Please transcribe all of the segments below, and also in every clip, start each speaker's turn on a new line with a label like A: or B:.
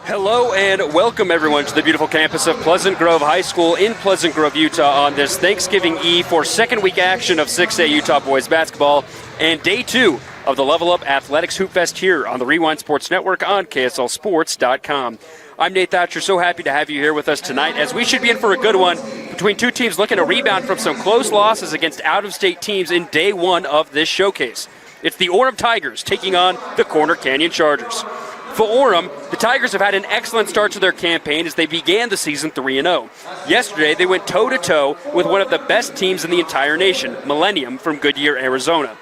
A: Hello and welcome everyone to the beautiful campus of Pleasant Grove High School in Pleasant Grove, Utah on this Thanksgiving Eve for second week action of 6A Utah boys basketball and day 2 of the Level Up Athletics Hoop Fest here on the Rewind Sports Network on KSLSports.com. I'm Nate Thatcher, so happy to have you here with us tonight as we should be in for a good one between two teams looking to rebound from some close losses against out-of-state teams in day 1 of this showcase. It's the Orem Tigers taking on the Corner Canyon Chargers. For Orem, the Tigers have had an excellent start to their campaign as they began the season 3-0. Yesterday, they went toe-to-toe with one of the best teams in the entire nation, Millennium from Goodyear, Arizona.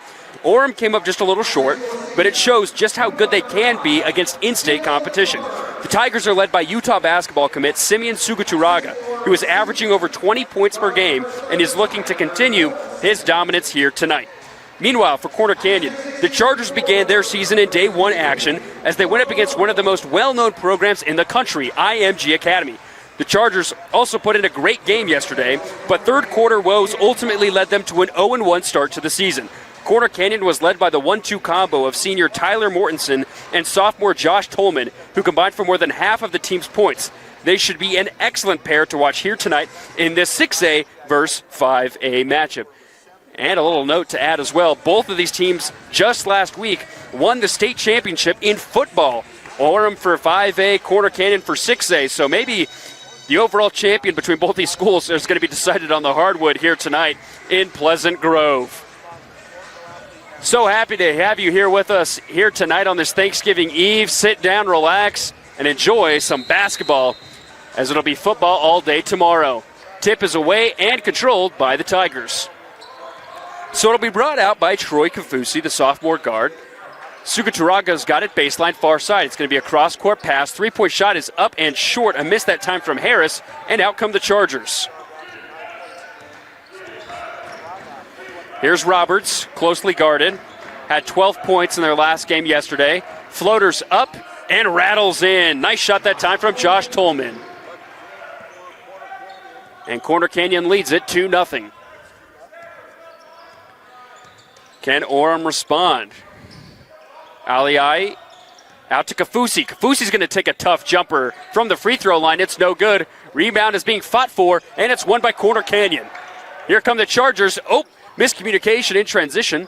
A: Orem came up just a little short, but it shows just how good they can be against in-state competition. The Tigers are led by Utah basketball commit Simeon Suguturaga, who is averaging over 20 points per game and is looking to continue his dominance here tonight. Meanwhile, for Corner Canyon, the Chargers began their season in day 1 action as they went up against one of the most well-known programs in the country, IMG Academy. The Chargers also put in a great game yesterday, but third quarter woes ultimately led them to an 0-1 start to the season. Corner Canyon was led by the 1-2 combo of senior Tyler Mortensen and sophomore Josh Tolman, who combined for more than half of the team's points. They should be an excellent pair to watch here tonight in this 6A versus 5A matchup. And a little note to add as well, both of these teams just last week won the state championship in football. Orem for 5A, Corner Canyon for 6A. So maybe the overall champion between both these schools is going to be decided on the hardwood here tonight in Pleasant Grove. So happy to have you here with us here tonight on this Thanksgiving Eve. Sit down, relax, and enjoy some basketball as it'll be football all day tomorrow. Tip is away and controlled by the Tigers. So it'll be brought out by Troy Kafusi, the sophomore guard. Suguturaga's got it baseline far side. It's going to be a cross-court pass. Three-point shot is up and short. A miss that time from Harris, and out come the Chargers. Here's Roberts, closely guarded. Had 12 points in their last game yesterday. Floaters up and rattles in. Nice shot that time from Josh Tolman. And Corner Canyon leads it 2-0. Can Orem respond? Aliai out to Kafusi. Kafusi's going to take a tough jumper from the free throw line. It's no good. Rebound is being fought for, and it's won by Corner Canyon. Here come the Chargers. Oh, miscommunication in transition.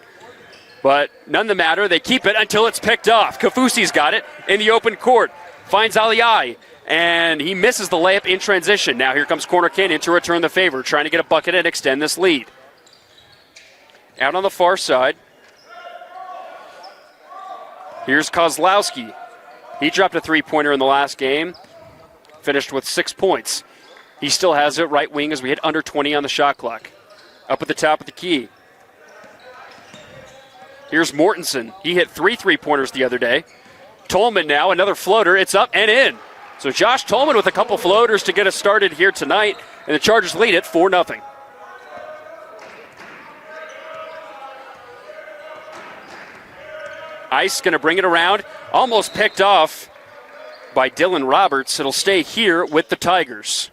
A: But none the matter. They keep it until it's picked off. Kafusi's got it in the open court. Finds Aliai, and he misses the layup in transition. Now here comes Corner Canyon to return the favor, trying to get a bucket and extend this lead. Out on the far side, here's Kozlowski. He dropped a three-pointer in the last game, finished with 6 points. He still has it right wing as we hit under 20 on the shot clock. Up at the top of the key. Here's Mortensen. He hit 3 three-pointers the other day. Tolman now, another floater. It's up and in. So Josh Tolman with a couple floaters to get us started here tonight, and the Chargers lead it 4-0. Ice going to bring it around. Almost picked off by Dylan Roberts. It'll stay here with the Tigers.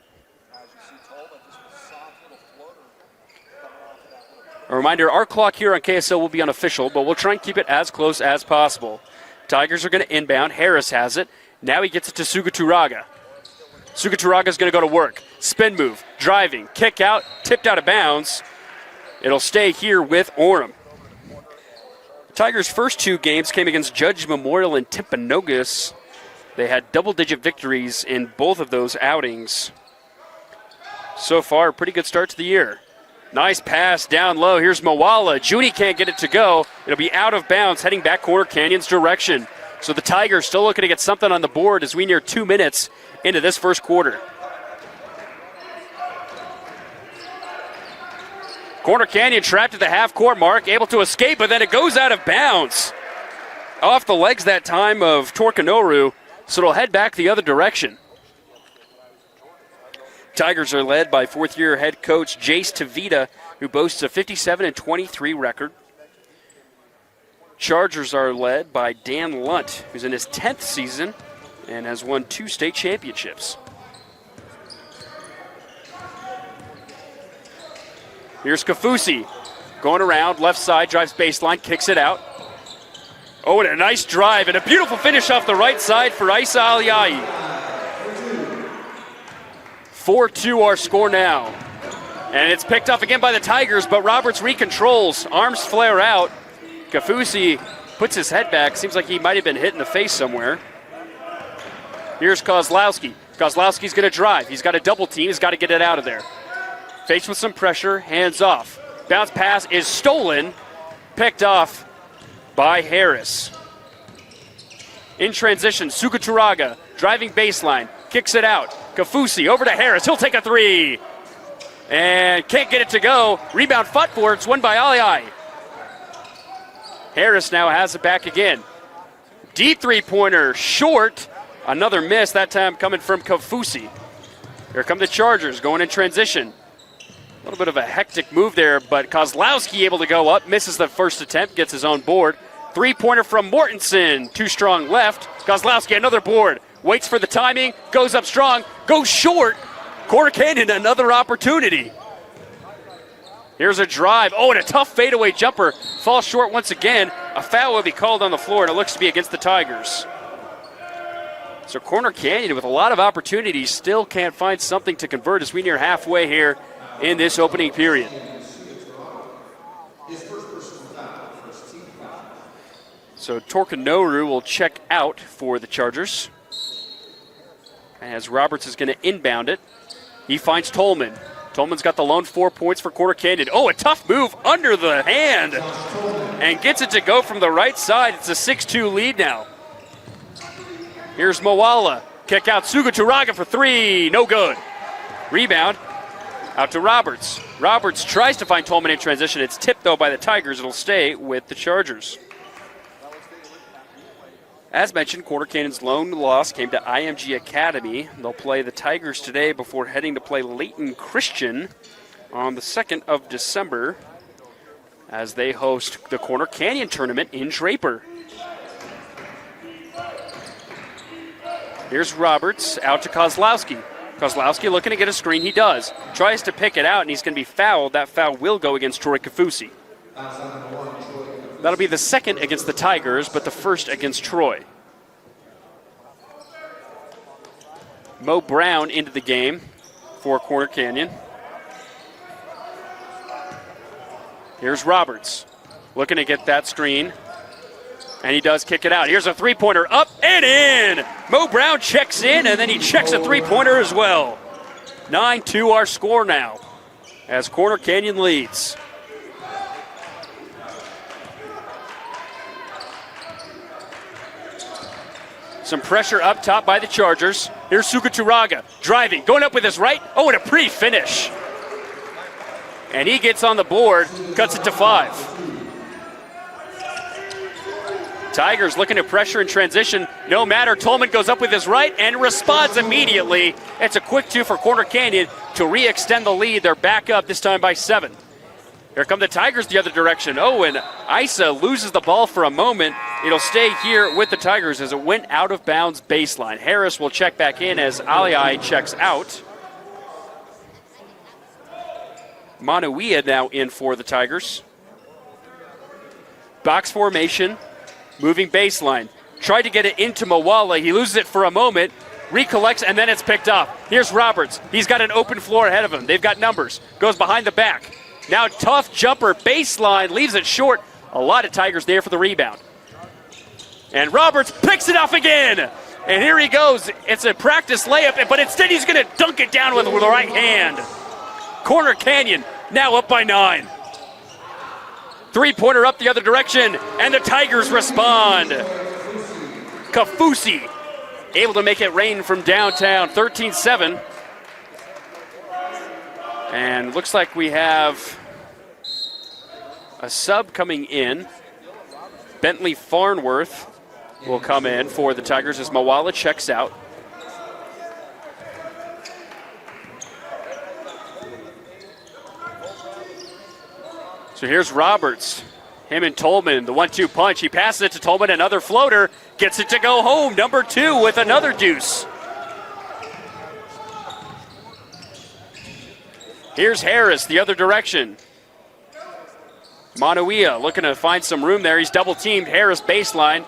A: A reminder, our clock here on KSL will be unofficial, but we'll try and keep it as close as possible. Tigers are going to inbound. Harris has it. Now he gets it to Suguturaga. Suguturaga's going to go to work. Spin move, driving, kick out, tipped out of bounds. It'll stay here with Orem. Tigers' first 2 games came against Judge Memorial and Timpanogos. They had double-digit victories in both of those outings. So far, a pretty good start to the year. Nice pass down low. Here's Mawala. Junie can't get it to go. It'll be out of bounds, heading back Corner Canyon's direction. So the Tigers still looking to get something on the board as we near 2 minutes into this first quarter. Corner Canyon trapped at the half-court mark, able to escape, but then it goes out of bounds. Off the legs that time of Torkanoru, so it'll head back the other direction. Tigers are led by fourth-year head coach Jace Tavita, who boasts a 57-23 record. Chargers are led by Dan Lunt, who's in his 10th season and has won 2 state championships. Here's Kafusi going around, left side, drives baseline, kicks it out. Oh, and a nice drive and a beautiful finish off the right side for Isa Aliai. 4-2 our score now. And it's picked up again by the Tigers, but Roberts recontrols. Arms flare out. Kafusi puts his head back. Seems like he might have been hit in the face somewhere. Here's Kozlowski. Kozlowski's going to drive. He's got a double team. He's got to get it out of there. Faced with some pressure, hands off. Bounce pass is stolen. Picked off by Harris. In transition, Sukaturaga driving baseline. Kicks it out. Kafusi over to Harris. He'll take a three. And can't get it to go. Rebound fought for. It's won by Aliai. Harris now has it back again. Deep three-pointer, short. Another miss, that time coming from Kafusi. Here come the Chargers going in transition. A little bit of a hectic move there, but Kozlowski able to go up. Misses the first attempt, gets his own board. Three-pointer from Mortensen. Too strong left. Kozlowski, another board. Waits for the timing, goes up strong, goes short. Corner Canyon, another opportunity. Here's a drive. Oh, and a tough fadeaway jumper. Falls short once again. A foul will be called on the floor, and it looks to be against the Tigers. So Corner Canyon, with a lot of opportunities, still can't find something to convert as we near halfway here in this opening period. So Torkanoru will check out for the Chargers, as Roberts is going to inbound it. He finds Tolman. Tolman's got the lone 4 points for Corner Canyon. Oh, a tough move under the hand. And gets it to go from the right side. It's a 6-2 lead now. Here's Moala. Kick out Sukaturaga for three. No good. Rebound out to Roberts. Roberts tries to find Tolman in transition. It's tipped, though, by the Tigers. It'll stay with the Chargers. As mentioned, Corner Canyon's lone loss came to IMG Academy. They'll play the Tigers today before heading to play Layton Christian on the 2nd of December as they host the Corner Canyon tournament in Draper. Here's Roberts out to Kozlowski. Kozlowski looking to get a screen. He does. Tries to pick it out, and he's going to be fouled. That foul will go against Troy Kafusi. That'll be the second against the Tigers, but the first against Troy. Mo Brown into the game for Corner Canyon. Here's Roberts looking to get that screen, and he does kick it out. Here's a three-pointer up and in. Mo Brown checks in, and then he checks a three-pointer as well. 9-2 our score now as Corner Canyon leads. Some pressure up top by the Chargers. Here's Sukaturaga driving, going up with his right. Oh, and a pretty finish. And he gets on the board, cuts it to 5. Tigers looking to pressure in transition. No matter, Tolman goes up with his right and responds immediately. It's a quick 2 for Corner Canyon to re-extend the lead. They're back up, this time by 7. Here come the Tigers the other direction. Oh, and Isa loses the ball for a moment. It'll stay here with the Tigers as it went out of bounds baseline. Harris will check back in as Aliai checks out. Manuia now in for the Tigers. Box formation, moving baseline. Tried to get it into Moala. He loses it for a moment, recollects, and then it's picked up. Here's Roberts. He's got an open floor ahead of him. They've got numbers. Goes behind the back. Now tough jumper, baseline, leaves it short. A lot of Tigers there for the rebound. And Roberts picks it off again. And here he goes. It's a practice layup, but instead he's going to dunk it down with the right hand. Corner Canyon now up by 9. Three-pointer up the other direction, and the Tigers respond. Kafusi able to make it rain from downtown, 13-7. And looks like we have a sub coming in. Bentley Farnworth will come in for the Tigers as Moala checks out. So here's Roberts. Him and Tolman, the 1-2 punch. He passes it to Tolman, another floater. Gets it to go home. Number 2 with another deuce. Here's Harris the other direction. Manuia looking to find some room there. He's double teamed. Harris baseline.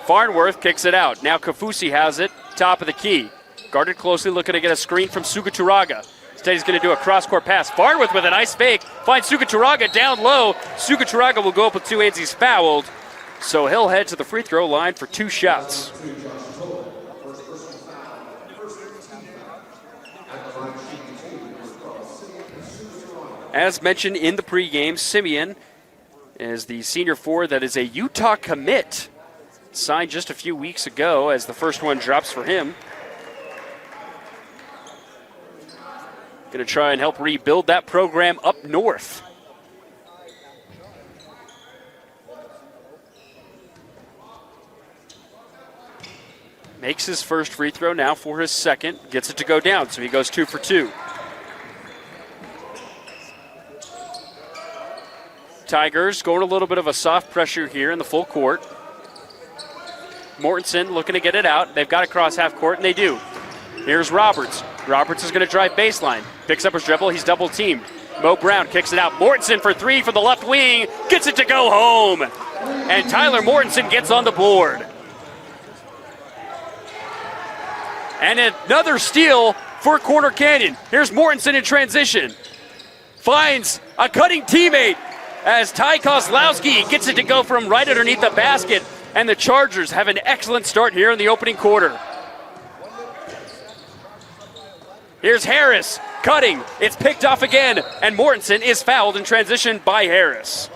A: Farnworth kicks it out. Now Kafusi has it. Top of the key. Guarded closely, looking to get a screen from Suguturaga. Instead, he's going to do a cross-court pass. Farnworth with a nice fake. Finds Suguturaga down low. Suguturaga will go up with 2 hands. He's fouled. So he'll head to the free throw line for 2 shots. As mentioned in the pregame, Simeon is the senior forward that is a Utah commit. Signed just a few weeks ago as the first one drops for him. Going to try and help rebuild that program up north. Makes his first free throw now for his second. Gets it to go down, so he goes 2 for 2. Tigers going a little bit of a soft pressure here in the full court. Mortensen looking to get it out. They've got to cross half court, and they do. Here's Roberts. Roberts is going to drive baseline. Picks up his dribble. He's double teamed. Mo Brown kicks it out. Mortensen for 3 for the left wing. Gets it to go home. And Tyler Mortensen gets on the board. And another steal for Corner Canyon. Here's Mortensen in transition. Finds a cutting teammate as Ty Kozlowski gets it to go from right underneath the basket. And the Chargers have an excellent start here in the opening quarter. Here's Harris cutting. It's picked off again. And Mortensen is fouled in transition by Harris.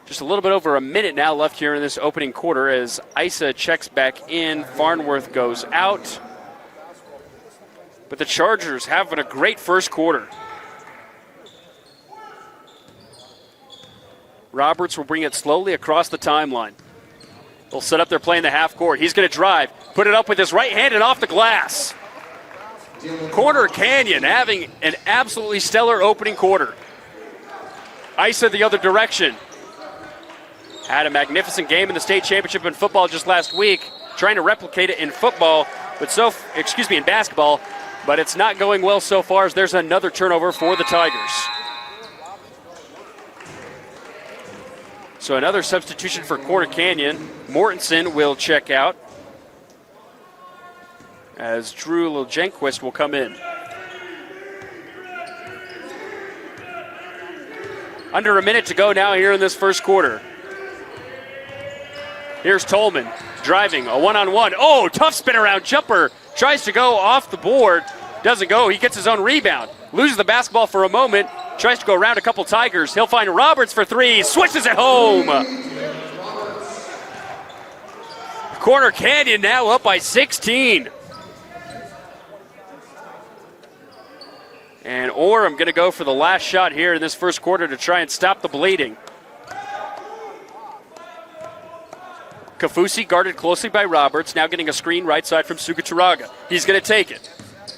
A: Just a little bit over a minute now left here in this opening quarter as Isa checks back in. Farnworth goes out. But the Chargers having a great first quarter. Roberts will bring it slowly across the timeline. They'll set up their play in the half court. He's going to drive, put it up with his right hand and off the glass. Corner Canyon having an absolutely stellar opening quarter. Isa the other direction. Had a magnificent game in the state championship in football just last week, trying to replicate it in football, in basketball, but it's not going well so far as there's another turnover for the Tigers. So another substitution for Corner Canyon. Mortensen will check out as Drew Liljenquist will come in. Under a minute to go now here in this first quarter. Here's Tolman driving, a one-on-one. Oh, tough spin around jumper. Tries to go off the board. Doesn't go. He gets his own rebound. Loses the basketball for a moment. Tries to go around a couple Tigers. He'll find Roberts for 3. Switches it home. Corner Canyon now up by 16. And Orem going to go for the last shot here in this first quarter to try and stop the bleeding. Kafusi guarded closely by Roberts, now getting a screen right side from Suguturaga. He's going to take it.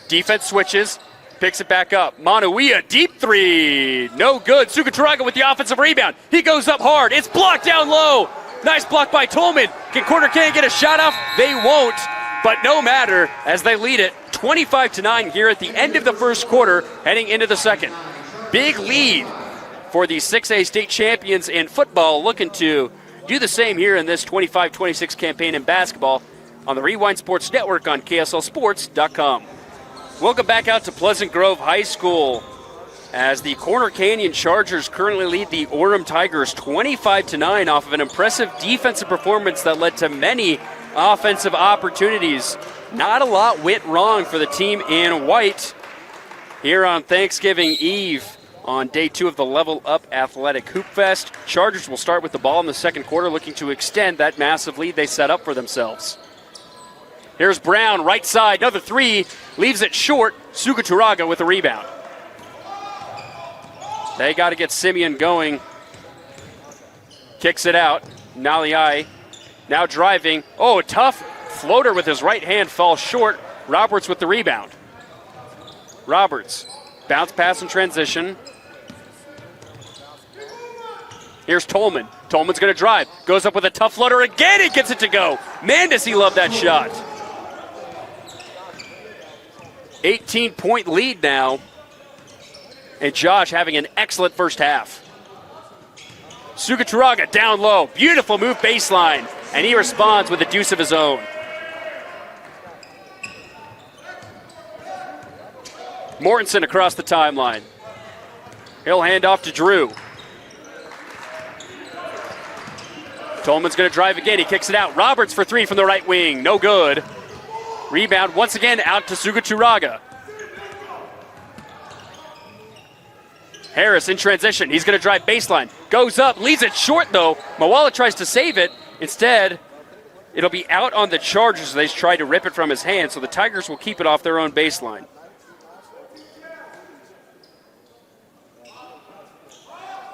A: Defense switches, picks it back up. Manuia, deep 3. No good. Suguturaga with the offensive rebound. He goes up hard. It's blocked down low. Nice block by Tolman. Can Corner Canyon get a shot off? They won't, but no matter as they lead it 25-9 here at the end of the first quarter, heading into the second. Big lead for the 6A state champions in football, looking to do the same here in this 25-26 campaign in basketball on the Rewind Sports Network on KSLSports.com. Welcome back out to Pleasant Grove High School as the Corner Canyon Chargers currently lead the Orem Tigers 25-9 off of an impressive defensive performance that led to many offensive opportunities. Not a lot went wrong for the team in white here on Thanksgiving Eve. On day 2 of the Level Up Athletic Hoop Fest, Chargers will start with the ball in the second quarter, looking to extend that massive lead they set up for themselves. Here's Brown, right side, another 3, leaves it short. Suguturaga with a rebound. They got to get Simeon going. Kicks it out. Naliai now driving. Oh, a tough floater with his right hand falls short. Roberts with the rebound. Roberts, bounce pass in transition. Here's Tolman. Tolman's going to drive. Goes up with a tough floater again. He gets it to go. Man, does he love that shot. 18-point lead now. And Josh having an excellent first half. Sugaturaga down low. Beautiful move baseline. And he responds with a deuce of his own. Mortensen across the timeline. He'll hand off to Drew. Tolman's going to drive again. He kicks it out. Roberts for three from the right wing. No good. Rebound once again out to Sugaturaga. Harris in transition. He's going to drive baseline. Goes up. Leaves it short, though. Moala tries to save it. Instead, it'll be out on the Chargers. They try to rip it from his hand, so the Tigers will keep it off their own baseline.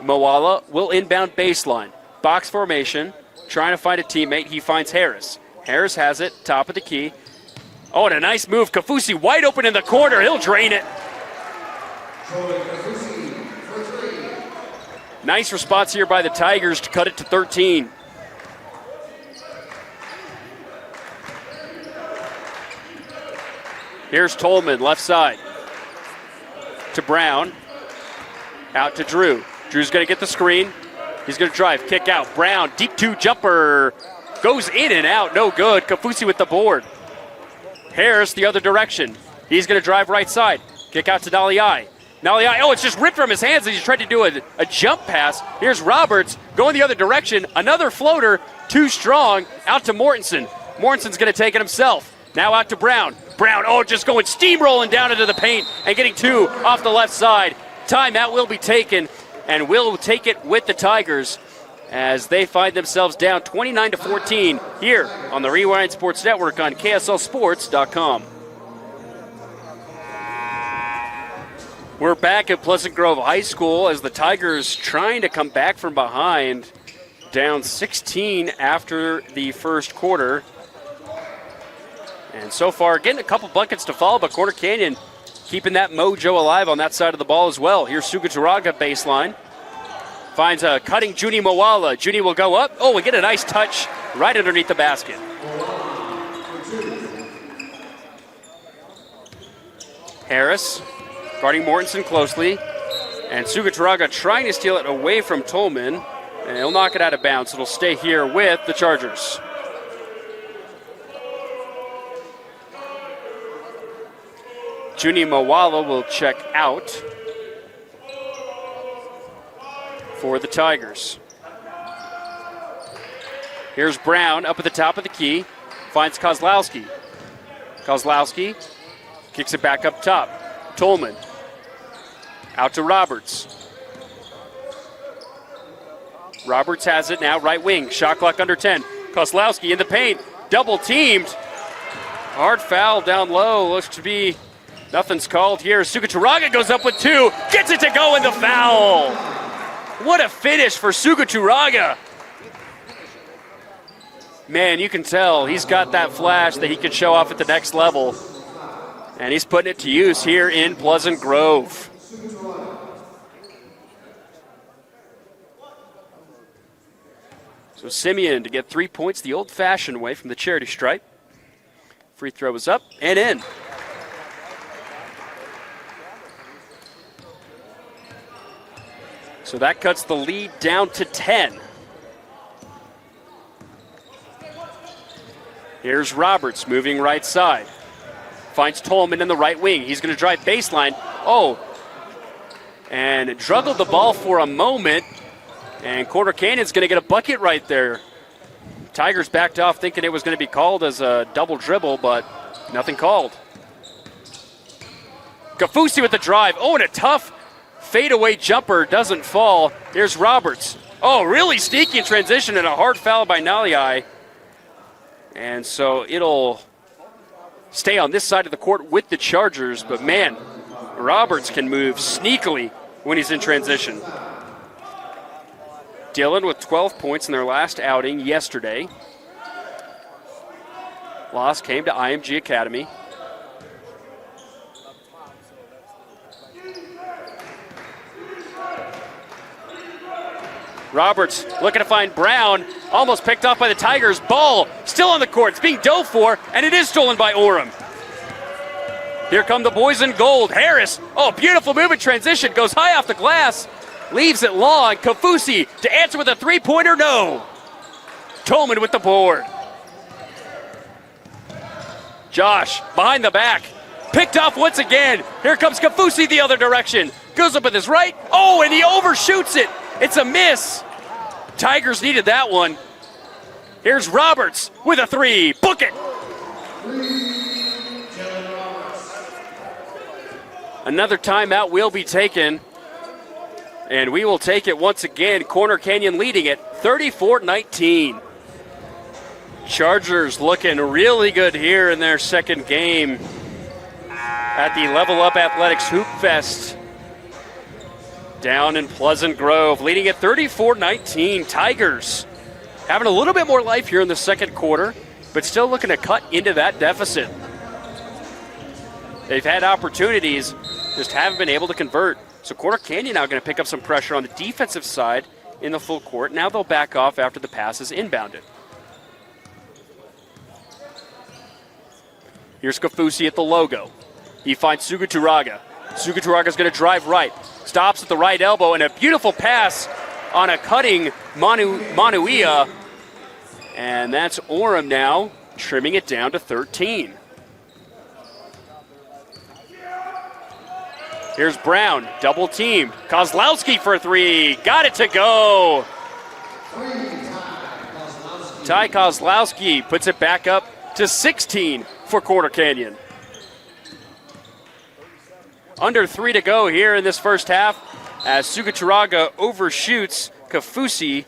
A: Moala will inbound baseline. Box formation. Trying to find a teammate. He finds Harris. Harris has it. Top of the key. Oh, and a nice move. Kafusi wide open in the corner. He'll drain it. Nice response here by the Tigers to cut it to 13. Here's Tolman, left side. To Brown. Out to Drew. Drew's going to get the screen. He's going to drive, kick out. Brown, deep two jumper. Goes in and out, no good. Kafusi with the board. Harris the other direction. He's going to drive right side. Kick out to Naliai. Naliai, oh, it's just ripped from his hands as he's trying to do a jump pass. Here's Roberts going the other direction. Another floater, too strong. Out to Mortensen. Mortensen's going to take it himself. Now out to Brown. Brown, oh, just going steamrolling down into the paint and getting two off the left side. Timeout will be taken, and will take it with the Tigers as they find themselves down 29-14 here on the Rewind Sports Network on KSLSports.com. We're back at Pleasant Grove High School as the Tigers trying to come back from behind, down 16 after the first quarter. And so far, getting a couple buckets to follow, but Corner Canyon keeping that mojo alive on that side of the ball as well. Here's Sugaturaga baseline. Finds a cutting Junie Moala. Junie will go up. Oh, we get a nice touch right underneath the basket. Harris guarding Mortensen closely. And Sugaturaga trying to steal it away from Tolman. And he'll knock it out of bounds. It'll stay here with the Chargers. Junie Moala will check out for the Tigers. Here's Brown up at the top of the key. Finds Kozlowski. Kozlowski kicks it back up top. Tolman out to Roberts. Roberts has it now, right wing. Shot clock under 10. Kozlowski in the paint. Double teamed. Hard foul down low. Looks to be nothing's called here. Sugaturaga goes up with two. Gets it to go in the foul. What a finish for Sugaturaga. Man, you can tell he's got that flash that he can show off at the next level. And he's putting it to use here in Pleasant Grove. So Simeon to get 3 points the old-fashioned way from the charity stripe. Free throw is up and in. So that cuts the lead down to 10. Here's Roberts moving right side. Finds Tolman in the right wing. He's going to drive baseline. Oh, and druggled the ball for a moment. And Corner Canyon's going to get a bucket right there. Tigers backed off thinking it was going to be called as a double dribble, but nothing called. Kafusi with the drive. Oh, and a tough fadeaway jumper doesn't fall. Here's Roberts. Oh, really sneaky in transition and a hard foul by Naliai. And so it'll stay on this side of the court with the Chargers. But, man, Roberts can move sneakily when he's in transition. Dillon with 12 points in their last outing yesterday. Loss came to IMG Academy. Roberts looking to find Brown. Almost picked off by the Tigers. Ball still on the court. It's being dove for, and it is stolen by Orem. Here come the boys in gold. Harris. Oh, beautiful move in transition. Goes high off the glass. leaves it long. Kafusi to answer with a three-pointer, no. Tolman with the board. Josh behind the back. Picked off once again. Here comes Kafusi the other direction. Goes up with his right. Oh, and he overshoots it. It's a miss. Tigers needed that one. Here's Roberts with a three. Book it. Another timeout will be taken. And we will take it once again. Corner Canyon leading it 34-19. Chargers looking really good here in their second game at the Level Up Athletics Hoop Fest down in Pleasant Grove, leading at 34-19. Tigers having a little bit more life here in the second quarter, but still looking to cut into that deficit. They've had opportunities, just haven't been able to convert. So Corner Canyon now going to pick up some pressure on the defensive side in the full court. Now they'll back off after the pass is inbounded. Here's Kafusi at the logo. He finds Sugaturaga. Sugaturaga's going to drive right. Stops at the right elbow, and a beautiful pass on a cutting Manuia. And that's Orem now, trimming it down to 13. Here's Brown, double teamed. Kozlowski for three. Got it to go. Ty Kozlowski puts it back up to 16 for Corner Canyon. Under 3 to go here in this first half as Sugaturaga overshoots Kafusi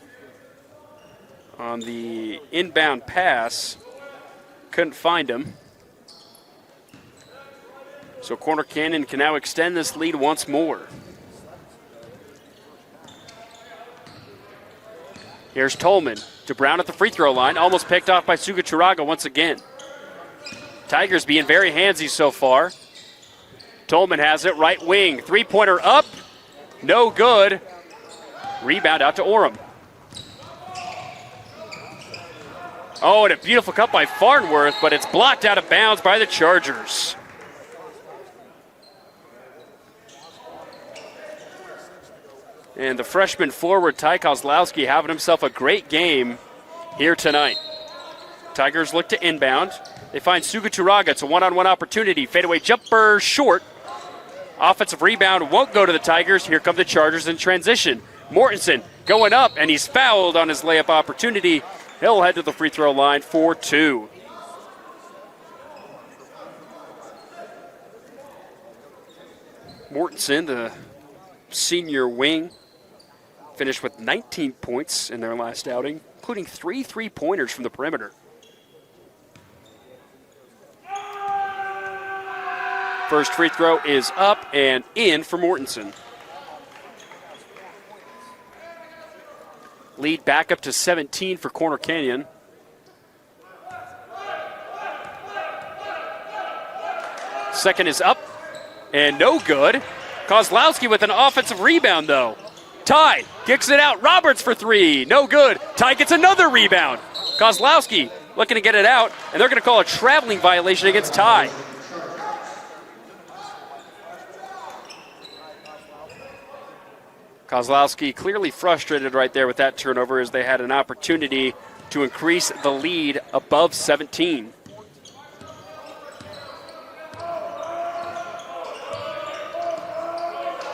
A: on the inbound pass. Couldn't find him. So Corner Canyon can now extend this lead once more. Here's Tolman to Brown at the free throw line. Almost picked off by Sugaturaga once again. Tigers being very handsy so far. Tolman has it, right wing. Three-pointer up, no good. Rebound out to Orem. Oh, and a beautiful cut by Farnworth, but it's blocked out of bounds by the Chargers. And the freshman forward, Ty Kozlowski, having himself a great game here tonight. Tigers look to inbound. They find Sugaturaga. It's a one-on-one opportunity. Fadeaway jumper short. Offensive rebound won't go to the Tigers. Here come the Chargers in transition. Mortensen going up, and he's fouled on his layup opportunity. He'll head to the free throw line for two. Mortensen, the senior wing, finished with 19 points in their last outing, including 3 3-pointers from the perimeter. First free throw is up and in for Mortensen. Lead back up to 17 for Corner Canyon. Second is up and no good. Kozlowski with an offensive rebound though. Ty kicks it out. Roberts for three. No good. Ty gets another rebound. Kozlowski looking to get it out, and they're going to call a traveling violation against Ty. Kozlowski clearly frustrated right there with that turnover as they had an opportunity to increase the lead above 17.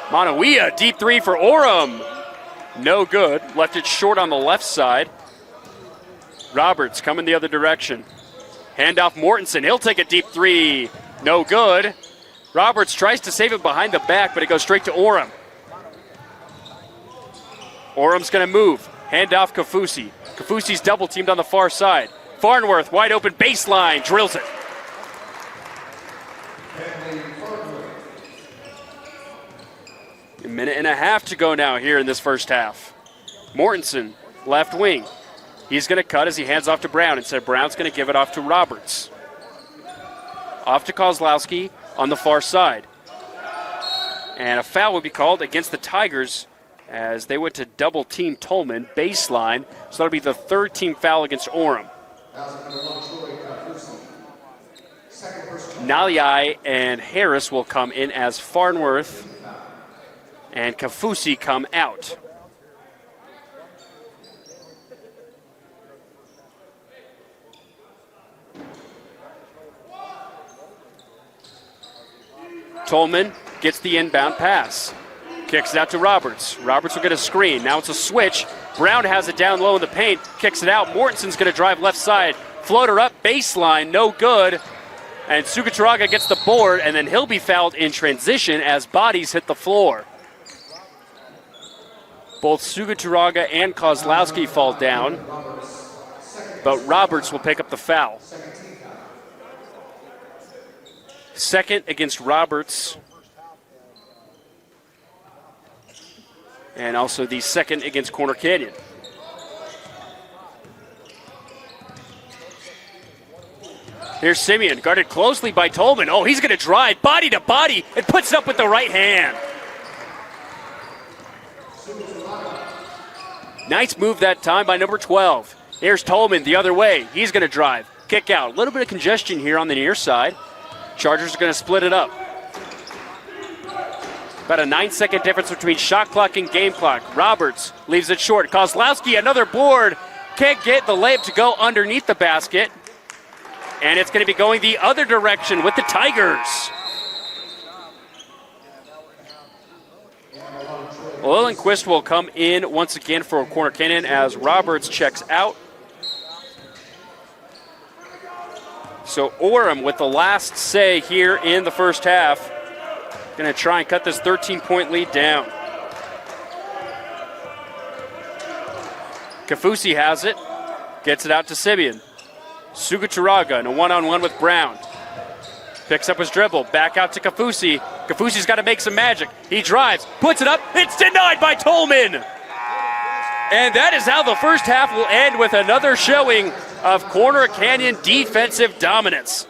A: Manuia, deep three for Orem. No good. Left it short on the left side. Roberts coming the other direction. Handoff Mortensen. He'll take a deep three. No good. Roberts tries to save it behind the back, but it goes straight to Orem. Orem's going to move. Handoff Kafusi. Kafusi's double teamed on the far side. Farnworth, wide open baseline, drills it. A minute and a half to go now here in this first half. Mortensen, left wing. He's going to cut as he hands off to Brown. Instead, Brown's going to give it off to Roberts. Off to Kozlowski on the far side. And a foul will be called against the Tigers as they went to double team Tolman, baseline. So that'll be the third team foul against Orem. Naliai and Harris will come in as Farnworth and Kafusi come out. Tolman gets the inbound pass. Kicks it out to Roberts. Roberts will get a screen. Now it's a switch. Brown has it down low in the paint. Kicks it out. Mortensen's going to drive left side. Floater up, baseline, no good. And Suguturaga gets the board, and then he'll be fouled in transition as bodies hit the floor. Both Suguturaga and Kozlowski fall down, but Roberts will pick up the foul. Second against Roberts, and also the second against Corner Canyon. Here's Simeon, guarded closely by Tolman. Oh, he's going to drive body to body and puts it up with the right hand. Nice move that time by number 12. Here's Tolman the other way. He's going to drive, kick out. A little bit of congestion here on the near side. Chargers are going to split it up. About a 9-second difference between shot clock and game clock. Roberts leaves it short. Kozlowski, another board. Can't get the layup to go underneath the basket. And it's going to be going the other direction with the Tigers. Lillenquist will come in once again for Corner Canyon as Roberts checks out. So Orem with the last say here in the first half. Going to try and cut this 13-point lead down. Kafusi has it. Gets it out to Simeon. Suguturaga in a one-on-one with Brown. Picks up his dribble. Back out to Kafusi. Kafusi's got to make some magic. He drives. Puts it up. It's denied by Tolman. And that is how the first half will end, with another showing of Corner Canyon defensive dominance.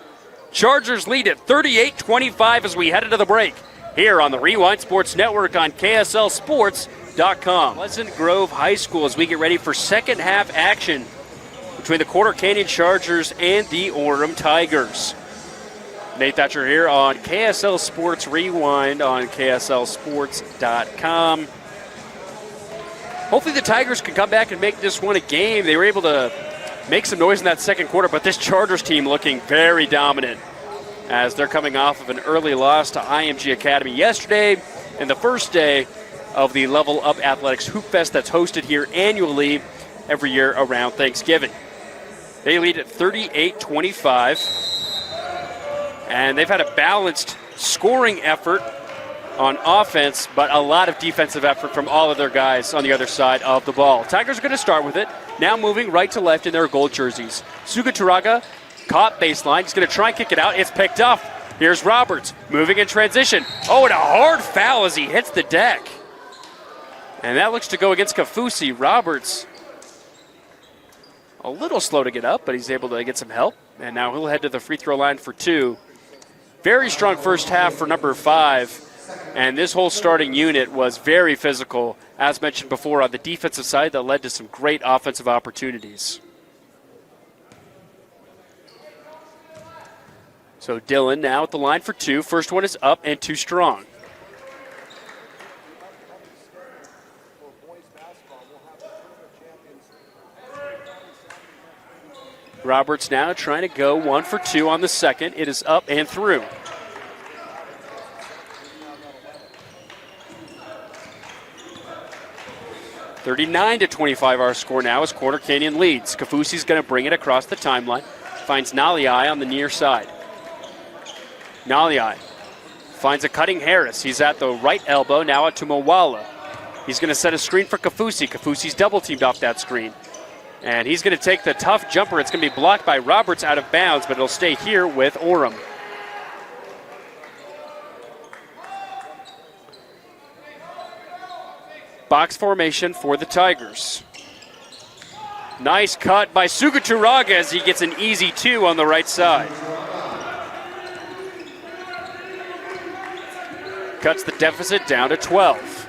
A: Chargers lead at 38-25 as we head into the break here on the Rewind Sports Network on KSLSports.com. Pleasant Grove High School as we get ready for second half action between the Corner Canyon Chargers and the Orem Tigers. Nate Thatcher here on KSL Sports Rewind on KSLSports.com. Hopefully the Tigers can come back and make this one a game. They were able to make some noise in that second quarter, but this Chargers team looking very dominant as they're coming off of an early loss to IMG Academy yesterday and the first day of the Level Up Athletics Hoop Fest that's hosted here annually every year around Thanksgiving. They lead at 38-25, and they've had a balanced scoring effort on offense, but a lot of defensive effort from all of their guys on the other side of the ball. Tigers are going to start with it, now moving right to left in their gold jerseys. Suguturaga caught baseline. He's going to try and kick it out. It's picked up. Here's Roberts moving in transition. Oh, and a hard foul as he hits the deck. And that looks to go against Kafusi. Roberts a little slow to get up, but he's able to get some help. And now he'll head to the free throw line for two. Very strong first half for number 5. And this whole starting unit was very physical, as mentioned before, on the defensive side that led to some great offensive opportunities. So Dillon now at the line for two. First one is up and too strong. Roberts now trying to go 1 for 2 on the second. It is up and through. (39-25) our score now as Corner Canyon leads. Kafusi's going to bring it across the timeline. Finds Naliai on the near side. Naliai finds a cutting Harris. He's at the right elbow, now out to Mawala. He's going to set a screen for Kafusi. Kafusi's double-teamed off that screen. And he's going to take the tough jumper. It's going to be blocked by Roberts out of bounds, but it'll stay here with Orem. Box formation for the Tigers. Nice cut by Suguturaga as he gets an easy 2 on the right side. Cuts the deficit down to 12.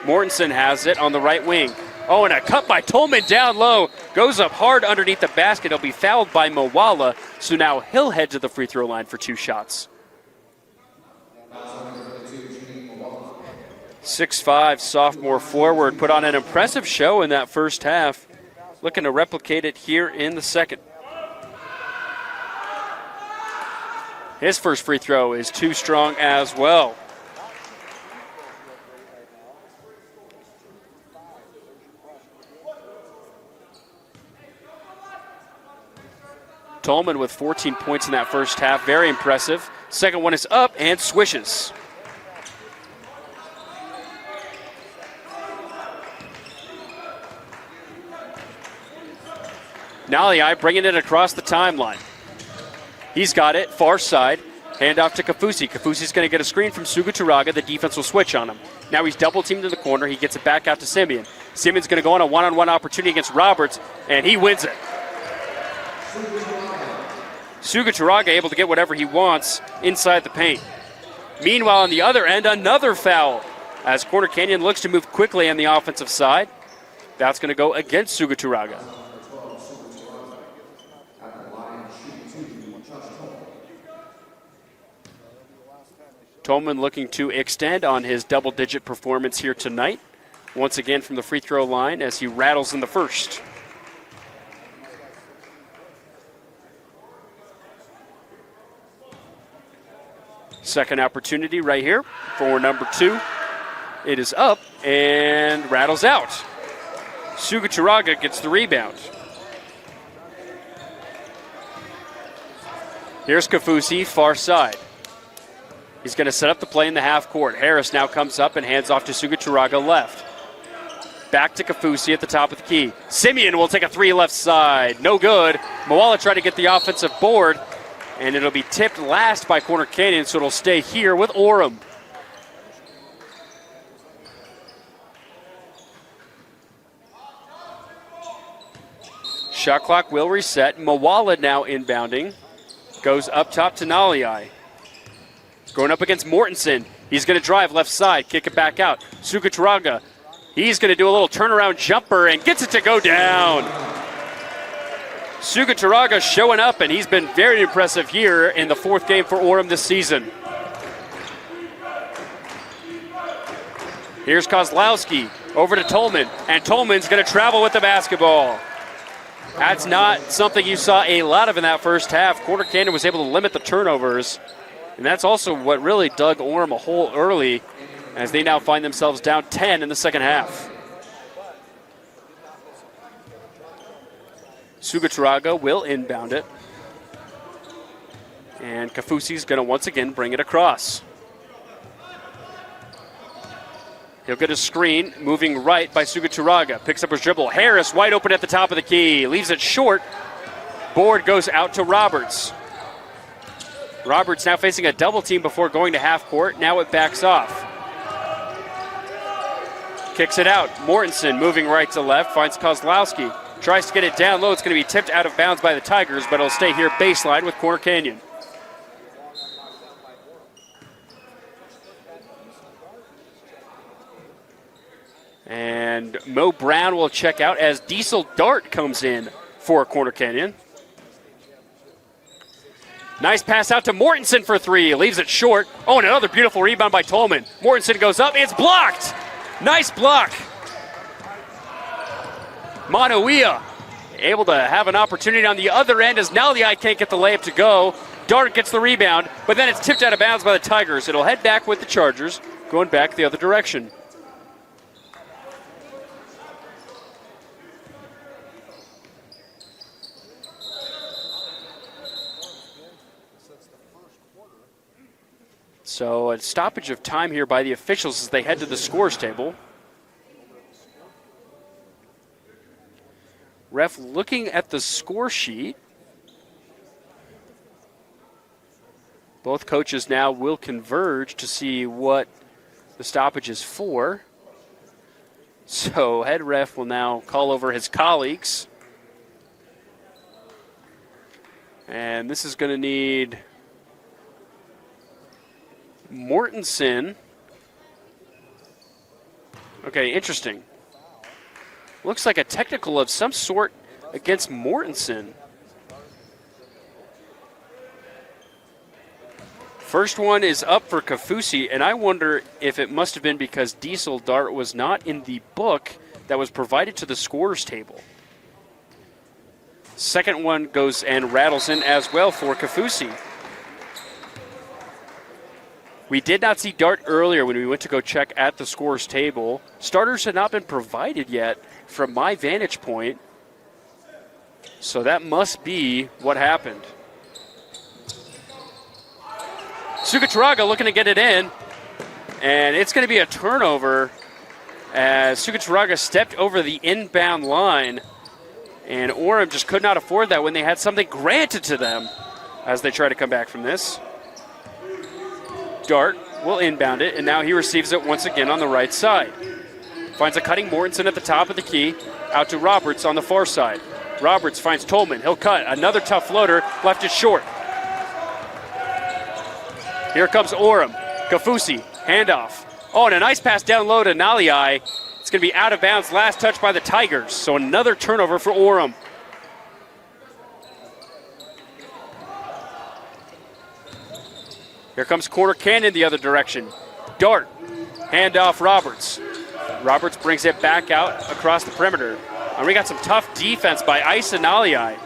A: Mortensen has it on the right wing. Oh, and a cut by Tolman down low. Goes up hard underneath the basket. He'll be fouled by Mawala, so now he'll head to the free throw line for 2 shots. 6'5", sophomore forward, put on an impressive show in that first half. Looking to replicate it here in the second. His first free throw is too strong as well. Tolman with 14 points in that first half. Very impressive. Second one is up and swishes. Naliai bringing it across the timeline. He's got it, far side. Hand off to Kafusi. Kafusi's going to get a screen from Suga Turaga. The defense will switch on him. Now he's double teamed in the corner. He gets it back out to Simeon. Simeon's going to go on a one-on-one opportunity against Roberts, and he wins it. Suga Turaga able to get whatever he wants inside the paint. Meanwhile, on the other end, another foul as Corner Canyon looks to move quickly on the offensive side. That's going to go against Suga Turaga. Tolman looking to extend on his double-digit performance here tonight. Once again from the free throw line as he rattles in the first. Second opportunity right here for number 2. It is up and rattles out. Suga Turaga gets the rebound. Here's Kafusi, far side. He's going to set up the play in the half court. Harris now comes up and hands off to Suga Turaga left. Back to Kafusi at the top of the key. Simeon will take a 3 left side. No good. Moala tried to get the offensive board, and it'll be tipped last by Corner Canyon, so it'll stay here with Orem. Shot clock will reset. Moala now inbounding. Goes up top to Naliai. Going up against Mortensen. He's going to drive left side, kick it back out. Suga Turaga, he's going to do a little turnaround jumper and gets it to go down. Suga Turaga showing up, and he's been very impressive here in the 4th game for Orem this season. Here's Kozlowski over to Tolman, and Tolman's going to travel with the basketball. That's not something you saw a lot of in that first half. Corner Canyon was able to limit the turnovers. And that's also what really dug Orem a hole early as they now find themselves down 10 in the second half. Suga Turaga will inbound it. And Kafusi's going to once again bring it across. He'll get a screen, moving right by Suga Turaga. Picks up his dribble. Harris wide open at the top of the key. Leaves it short. Board goes out to Roberts. Roberts now facing a double team before going to half court. Now it backs off. Kicks it out. Mortensen moving right to left. Finds Kozlowski. Tries to get it down low. It's going to be tipped out of bounds by the Tigers, but it'll stay here baseline with Corner Canyon. And Mo Brown will check out as Diesel Dart comes in for Corner Canyon. Nice pass out to Mortensen for 3. Leaves it short. Oh, and another beautiful rebound by Tolman. Mortensen goes up. It's blocked. Nice block. Manuia able to have an opportunity on the other end as Naliai can't get the layup to go. Dart gets the rebound, but then it's tipped out of bounds by the Tigers. It'll head back with the Chargers, going back the other direction. So a stoppage of time here by the officials as they head to the scores table. Ref looking at the score sheet. Both coaches now will converge to see what the stoppage is for. So head ref will now call over his colleagues. And this is going to need Mortensen. Okay, interesting. Looks like a technical of some sort against Mortensen. First one is up for Kafusi, and I wonder if it must have been because Diesel Dart was not in the book that was provided to the scorers table. Second one goes and rattles in as well for Kafusi. We did not see Dart earlier when we went to go check at the scorers table. Starters had not been provided yet from my vantage point, so that must be what happened. Sugacharaga looking to get it in, and it's going to be a turnover as Sugacharaga stepped over the inbound line, and Orem just could not afford that when they had something granted to them as they try to come back from this. Dart will inbound it, and now he receives it once again on the right side. Finds a cutting Mortensen at the top of the key, out to Roberts on the far side. Roberts finds Tolman. He'll cut. Another tough floater, left it short. Here comes Orem. Kafusi, handoff. Oh, and a nice pass down low to Naliai. It's going to be out of bounds. Last touch by the Tigers. So another turnover for Orem. Here comes Corner Canyon the other direction. Dart, handoff Roberts. Roberts brings it back out across the perimeter. And we got some tough defense by Isa Naliai.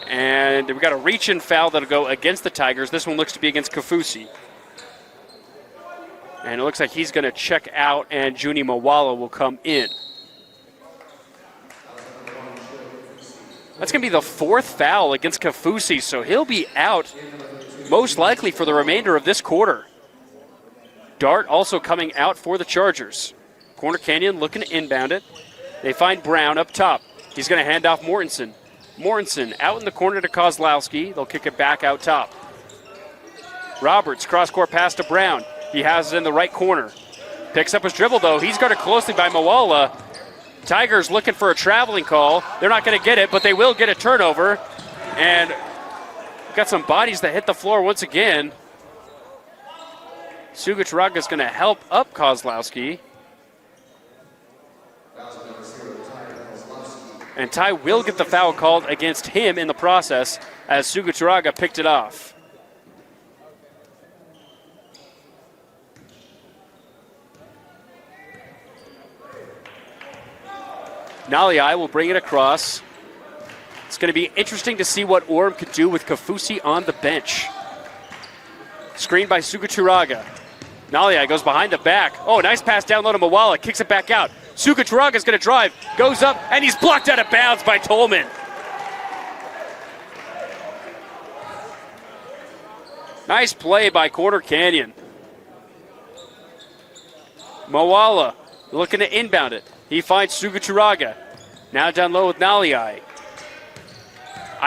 A: And we got a reach-in foul that'll go against the Tigers. This one looks to be against Kafusi. And it looks like he's going to check out, and Juni Mawala will come in. That's going to be the fourth foul against Kafusi, so he'll be out most likely for the remainder of this quarter. Dart also coming out for the Chargers. Corner Canyon looking to inbound it. They find Brown up top. He's going to hand off Mortensen. Mortensen out in the corner to Kozlowski. They'll kick it back out top. Roberts, cross-court pass to Brown. He has it in the right corner. Picks up his dribble, though. He's guarded closely by Mawala. Tigers looking for a traveling call. They're not going to get it, but they will get a turnover. And got some bodies that hit the floor once again. Sugacharaga is going to help up Kozlowski. And Ty will get the foul called against him in the process as Sugacharaga picked it off. Naliai will bring it across. It's going to be interesting to see what Orem could do with Kafusi on the bench. Screened by Sugacharaga. Naliai goes behind the back. Oh, nice pass down low to Mawala. Kicks it back out. Sugacharaga is going to drive. Goes up, and he's blocked out of bounds by Tolman. Nice play by Corner Canyon. Mawala looking to inbound it. He finds Sugacharaga. Now down low with Naliai.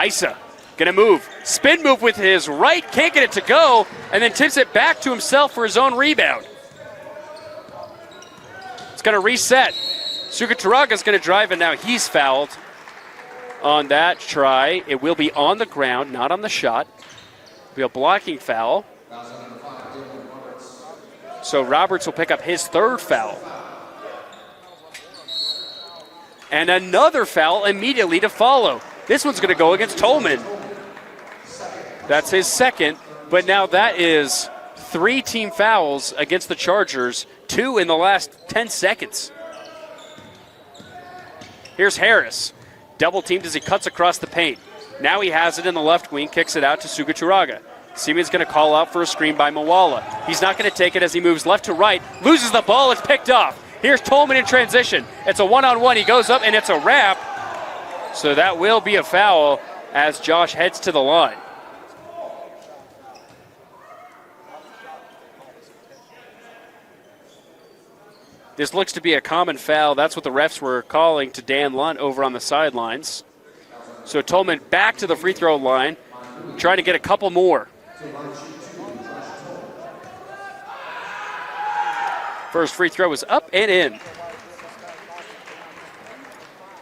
A: Isa gonna move. Spin move with his right, can't get it to go, and then tips it back to himself for his own rebound. It's gonna reset. Sugataraga's gonna drive, and now he's fouled on that try. It will be on the ground, not on the shot. It'll be a blocking foul. So Roberts will pick up his third foul. And another foul immediately to follow. This one's going to go against Tolman. That's his second, but now that is 3 team fouls against the Chargers, 2 in the last 10 seconds. Here's Harris. Double teamed as he cuts across the paint. Now he has it in the left wing, kicks it out to Sugacharaga. Simeon's going to call out for a screen by Mawala. He's not going to take it as he moves left to right, loses the ball, it's picked off. Here's Tolman in transition. It's a one-on-one. He goes up, and it's a wrap. So that will be a foul as Josh heads to the line. This looks to be a common foul. That's what the refs were calling to Dan Lunt over on the sidelines. So Tolman back to the free throw line, trying to get a couple more. First free throw is up and in.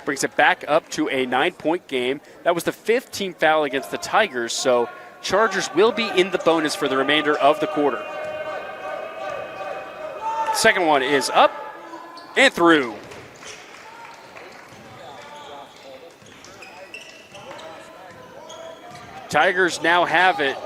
A: Brings it back up to a 9-point game. That was the 5th team foul against the Tigers, so Chargers will be in the bonus for the remainder of the quarter. Second one is up and through. Tigers now have it.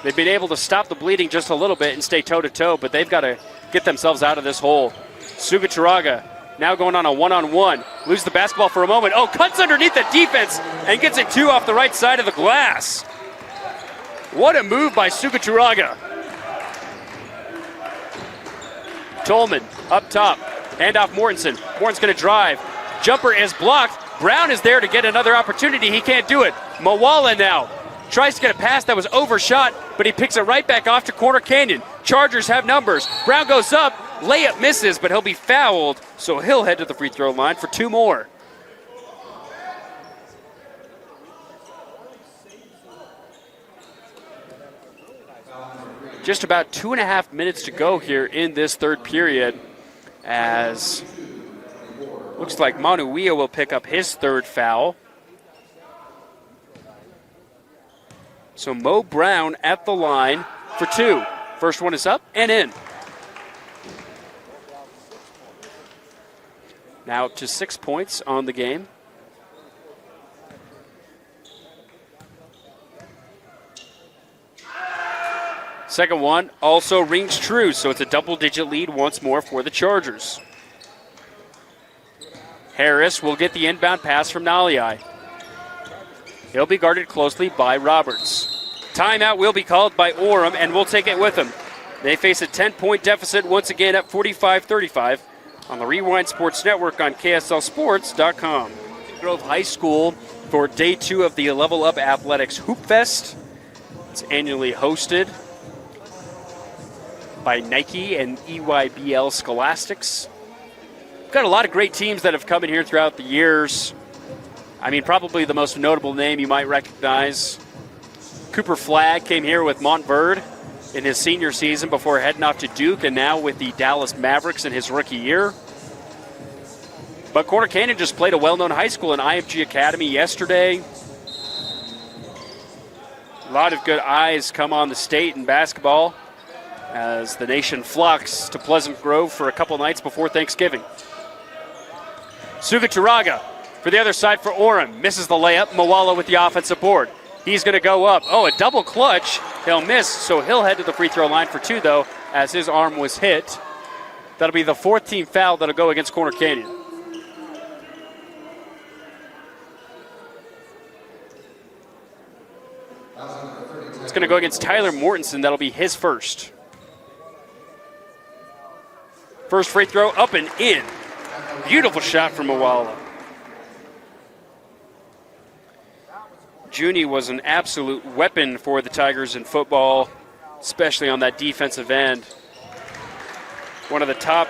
A: They've been able to stop the bleeding just a little bit and stay toe-to-toe, but they've got to get themselves out of this hole. Sugacharaga now going on a one-on-one. Lose the basketball for a moment. Oh, cuts underneath the defense and gets it 2 off the right side of the glass. What a move by Sugacharaga. Tolman up top. Handoff Mortensen. Mortensen's going to drive. Jumper is blocked. Brown is there to get another opportunity. He can't do it. Mawala now tries to get a pass that was overshot, but he picks it right back off to Corner Canyon. Chargers have numbers. Brown goes up. Layup misses, but he'll be fouled, so he'll head to the free throw line for 2 more. Just about 2.5 minutes to go here in this third period, as looks like Manuia will pick up his 3rd foul. So Mo Brown at the line for 2. First one is up and in. Now up to 6 points on the game. Second one also rings true, so it's a double-digit lead once more for the Chargers. Harris will get the inbound pass from Naliai. He'll be guarded closely by Roberts. Timeout will be called by Orem, and we'll take it with them. They face a 10-point deficit once again at 45-35 on the Rewind Sports Network on KSLSports.com. Grove High School for day 2 of the Level Up Athletics Hoop Fest. It's annually hosted by Nike and EYBL Scholastics. Got a lot of great teams that have come in here throughout the years. I mean, probably the most notable name you might recognize. Cooper Flagg came here with Montverde in his senior season before heading off to Duke, and now with the Dallas Mavericks in his rookie year. But Corner Canyon just played a well-known high school in IFG Academy yesterday. A lot of good eyes come on the state in basketball as the nation flocks to Pleasant Grove for a couple nights before Thanksgiving. Sugacharaga for the other side for Orem. Misses the layup. Mawala with the offensive board. He's going to go up. Oh, a double clutch. He'll miss, so he'll head to the free throw line for 2, though, as his arm was hit. That'll be the 4th team foul that'll go against Corner Canyon. It's going to go against Tyler Mortensen. That'll be his first. First free throw up and in. Beautiful shot from Mawala. Juni was an absolute weapon for the Tigers in football, especially on that defensive end. One of the top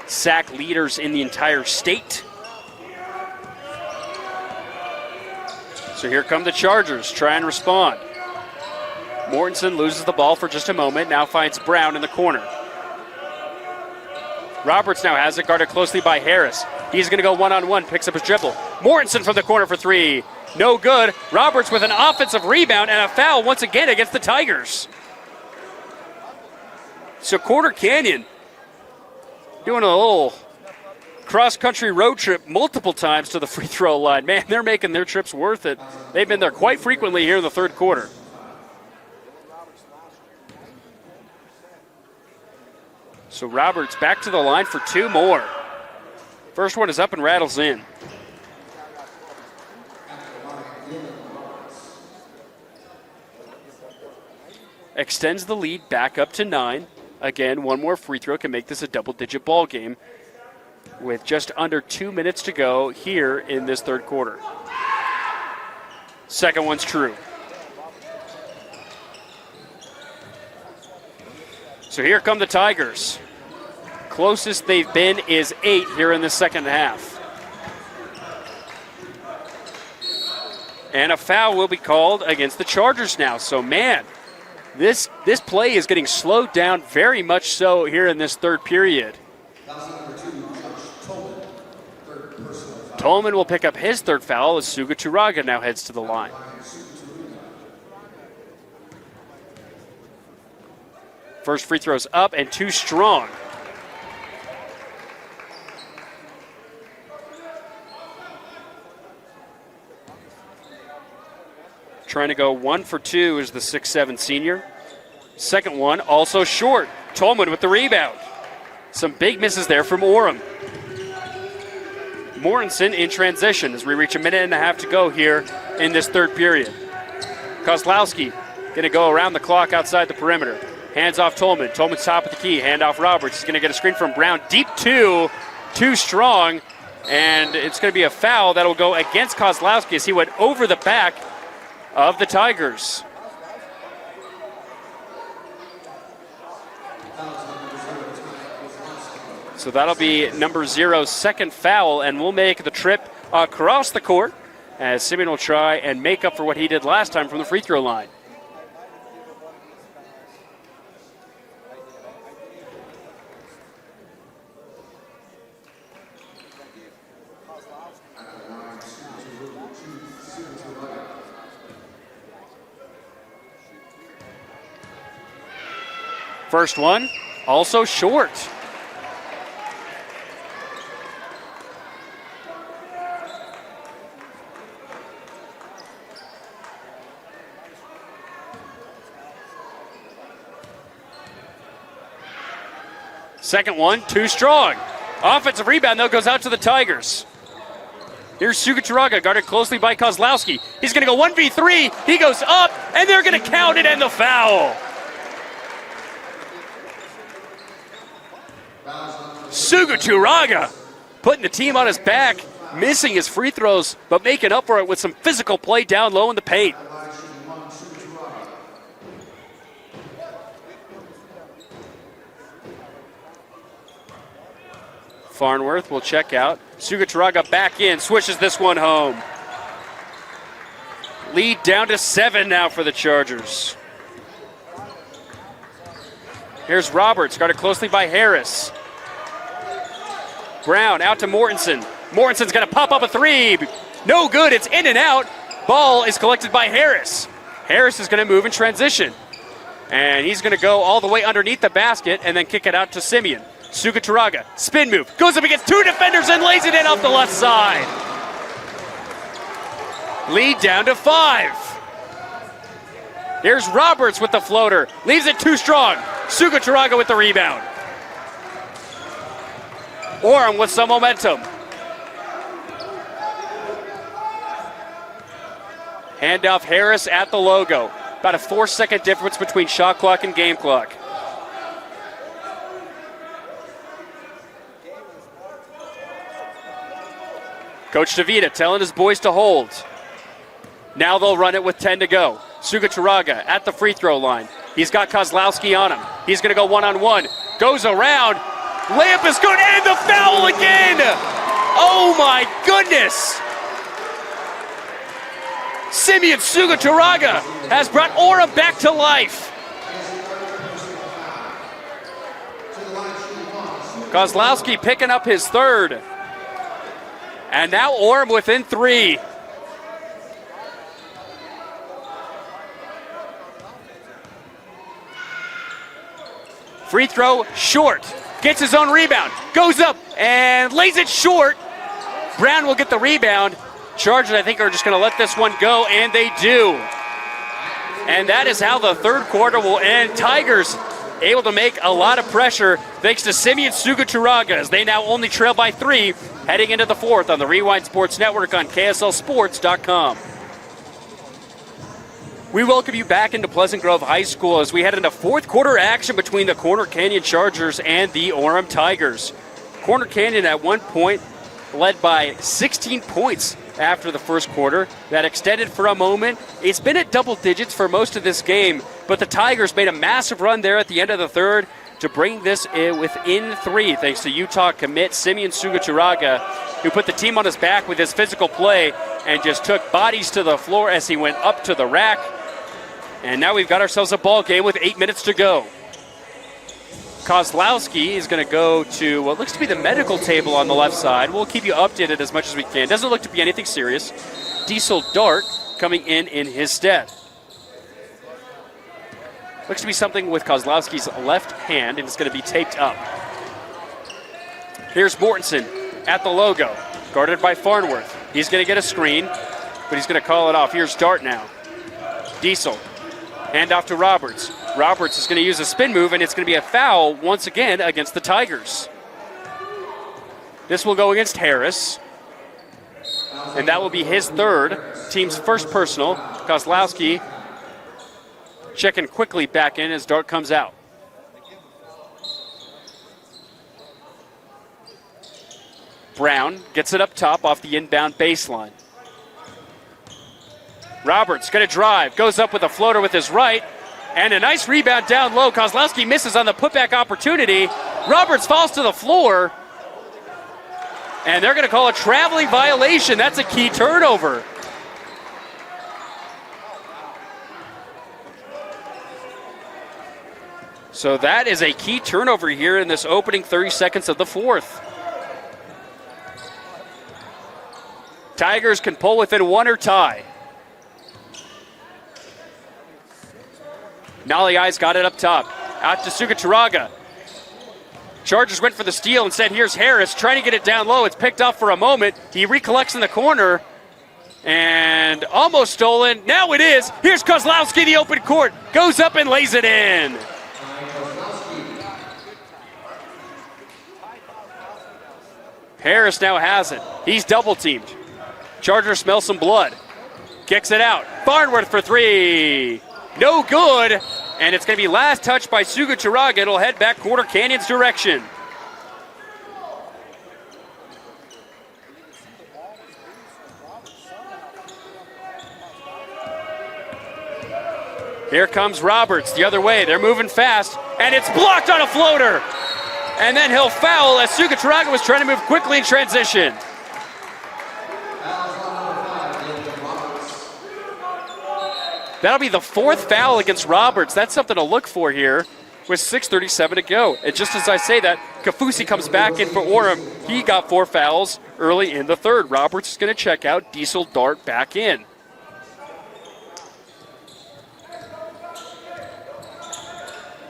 A: sack leaders in the entire state. So here come the Chargers, try and respond. Mortensen loses the ball for just a moment, now finds Brown in the corner. Roberts now has it, guarded closely by Harris. He's going to go one-on-one, picks up his dribble. Mortensen from the corner for 3. No good. Roberts with an offensive rebound and a foul once again against the Tigers. So Corner Canyon doing a little cross-country road trip multiple times to the free throw line. Man, they're making their trips worth it. They've been there quite frequently here in the third quarter. So Roberts back to the line for 2 more. First one is up and rattles in. Extends the lead back up to 9. Again, one more free throw can make this a double-digit ball game with just under 2 minutes to go here in this third quarter. Second one's true. So here come the Tigers. Closest they've been is 8 here in the second half. And a foul will be called against the Chargers now. So, man, this play is getting slowed down very much so here in this third period. Tolman will pick up his 3rd foul as Sugacharaga now heads to the line. First free throw's up and 2 strong. trying to go 1 for 2 is the 6'7" senior. Second one, also short. Tolman with the rebound. Some big misses there from Orem. Mortensen in transition as we reach a minute and a half to go here in this third period. Kozlowski going to go around the clock outside the perimeter. Hands off Tolman. Tolman's top of the key. Hand off Roberts. He's going to get a screen from Brown. Deep two. Too strong. And it's going to be a foul that will go against Kozlowski as he went over the back of the Tigers. So that'll be number 0's second foul, and we'll make the trip across the court as Simeon will try and make up for what he did last time from the free throw line. First one, also short. Second one, too strong. Offensive rebound, though, goes out to the Tigers. Here's Sugacharaga, guarded closely by Kozlowski. He's going to go 1v3. He goes up, and they're going to count it and the foul. Sugacharaga putting the team on his back, missing his free throws, but making up for it with some physical play down low in the paint. Farnworth will check out. Sugacharaga back in, swishes this one home. Lead down to 7 now for the Chargers. Here's Roberts, guarded closely by Harris. Brown out to Mortensen. Mortensen's going to pop up a three. No good, it's in and out. Ball is collected by Harris. Harris is going to move in transition. And he's going to go all the way underneath the basket and then kick it out to Simeon. Sugacharaga, spin move, goes up against 2 defenders and lays it in off the left side. Lead down to 5. Here's Roberts with the floater, leaves it too strong. Sugacharaga with the rebound. Orem with some momentum. Handoff Harris at the logo. About a 4-second difference between shot clock and game clock. Coach DeVita telling his boys to hold. Now they'll run it with 10 to go. Sugacharaga at the free throw line. He's got Kozlowski on him. He's going to go one-on-one. Goes around. Layup is good, and the foul again! Oh my goodness! Simeon Sugacharaga has brought Orem back to life. Kozlowski picking up his third. And now Orem within 3. Free throw short. Gets his own rebound. Goes up and lays it short. Brown will get the rebound. Chargers, I think, are just going to let this one go, and they do. And that is how the third quarter will end. Tigers able to make a lot of pressure thanks to Simeon Sugacharaga as they now only trail by 3 heading into the fourth on the Rewind Sports Network on KSLSports.com. We welcome you back into Pleasant Grove High School as we head into fourth quarter action between the Corner Canyon Chargers and the Orem Tigers. Corner Canyon at one point led by 16 points after the first quarter. That extended for a moment. It's been at double digits for most of this game, but the Tigers made a massive run there at the end of the third to bring this in within 3, thanks to Utah commit Simeon Sugacharaga, who put the team on his back with his physical play and just took bodies to the floor as he went up to the rack. And now we've got ourselves a ball game with 8 minutes to go. Kozlowski is going to go to what looks to be the medical table on the left side. We'll keep you updated as much as we can. Doesn't look to be anything serious. Diesel Dart coming in his stead. Looks to be something with Kozlowski's left hand, and it's going to be taped up. Here's Mortensen at the logo, guarded by Farnworth. He's going to get a screen, but he's going to call it off. Here's Dart now. Diesel. Hand off to Roberts. Roberts is going to use a spin move, and it's going to be a foul once again against the Tigers. This will go against Harris, and that will be his third, team's first personal. Kozlowski checking quickly back in as Dart comes out. Brown gets it up top off the inbound baseline. Roberts going to drive, goes up with a floater with his right, and a nice rebound down low. Kozlowski misses on the putback opportunity. Roberts falls to the floor, and they're going to call a traveling violation. That's a key turnover. So that is a key turnover here in this opening 30 seconds of the fourth. Tigers can pull within one or tie. Naliai's got it up top. Out to Sugacharaga. Chargers went for the steal. Instead, here's Harris trying to get it down low. It's picked off for a moment. He recollects in the corner. And almost stolen. Now it is. Here's Kozlowski, the open court. Goes up and lays it in. Harris now has it. He's double teamed. Chargers smell some blood. Kicks it out. Barnworth for three. No good. And it's going to be last touch by Sugacharaga. It'll head back Corner Canyon's direction. Here comes Roberts the other way. They're moving fast. And it's blocked on a floater. And then he'll foul as Sugacharaga was trying to move quickly in transition. That'll be the fourth foul against Roberts. That's something to look for here with 6:37 to go. And just as I say that, Kafusi comes back in for Orem. He got 4 fouls early in the third. Roberts is going to check out. Diesel, Dart back in.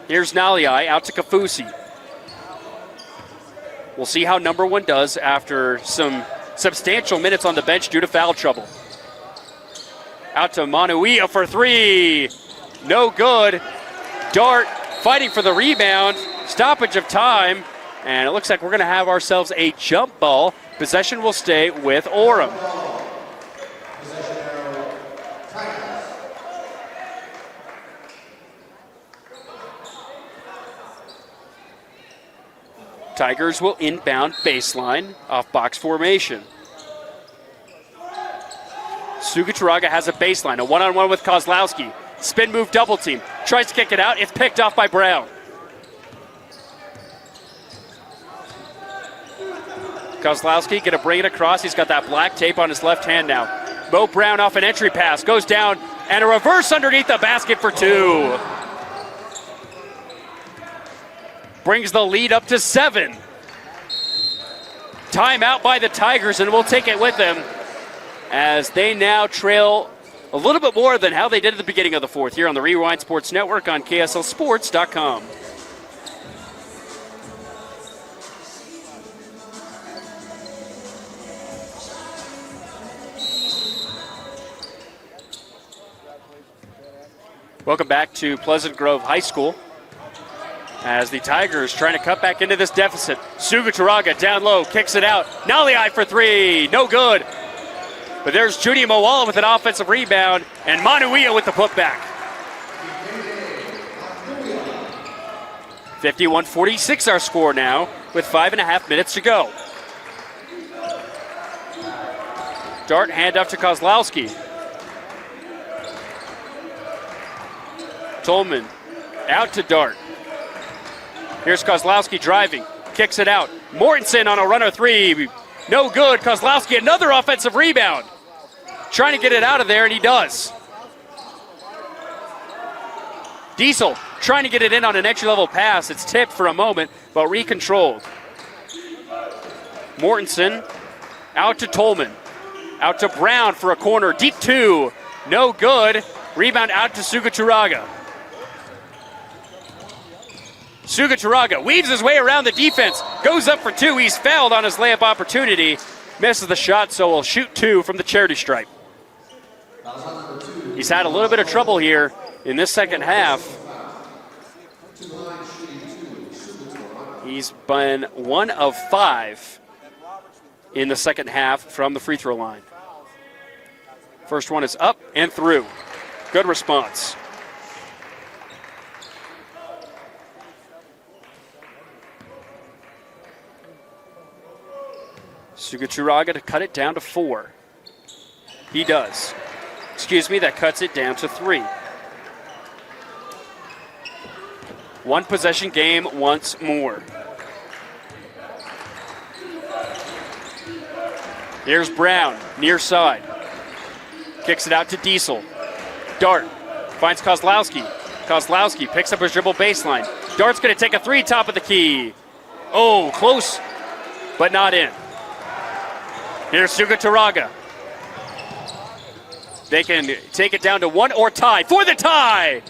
A: Here's Naliai out to Kafusi. We'll see how number one does after some substantial minutes on the bench due to foul trouble. Out to Manuia for three. No good. Dart fighting for the rebound. Stoppage of time. And it looks like we're going to have ourselves a jump ball. Possession will stay with Orem. Tigers will inbound baseline off box formation. Sugacharaga has a baseline, a one-on-one with Kozlowski. Spin move double team. Tries to kick it out. It's picked off by Brown. Kozlowski going to bring it across. He's got that black tape on his left hand now. Mo Brown off an entry pass. Goes down and a reverse underneath the basket for two. Brings the lead up to 7. Timeout by the Tigers, and we'll take it with them as they now trail a little bit more than how they did at the beginning of the fourth here on the Rewind Sports Network on KSLSports.com. Welcome back to Pleasant Grove High School as the Tigers trying to cut back into this deficit. Sugacharaga down low, kicks it out. Naliai for three, no good. But there's Judy Mawala with an offensive rebound, and Manuia with the putback. 51-46 our score now, with 5.5 minutes to go. Dart handoff to Kozlowski. Tolman out to Dart. Here's Kozlowski driving, kicks it out. Mortensen on a runner three, no good. Kozlowski another offensive rebound. Trying to get it out of there, and he does. Diesel trying to get it in on an entry-level pass. It's tipped for a moment, but recontrolled. Mortensen out to Tolman. Out to Brown for a corner. Deep two. No good. Rebound out to Sugacharaga. Sugacharaga weaves his way around the defense. Goes up for two. He's fouled on his layup opportunity. Misses the shot, so will shoot two from the charity stripe. He's had a little bit of trouble here in this second half. He's been 1 of 5 in the second half from the free throw line. First one is up and through. Good response. Sugachuraga to cut it down to 4. He does. That cuts it down to 3. One possession game once more. Here's Brown, near side. Kicks it out to Diesel. Dart finds Kozlowski. Kozlowski picks up his dribble baseline. Dart's going to take a 3 top of the key. Oh, close, but not in. Here's Sugachuraga. They can take it down to 1 or tie. For the tie!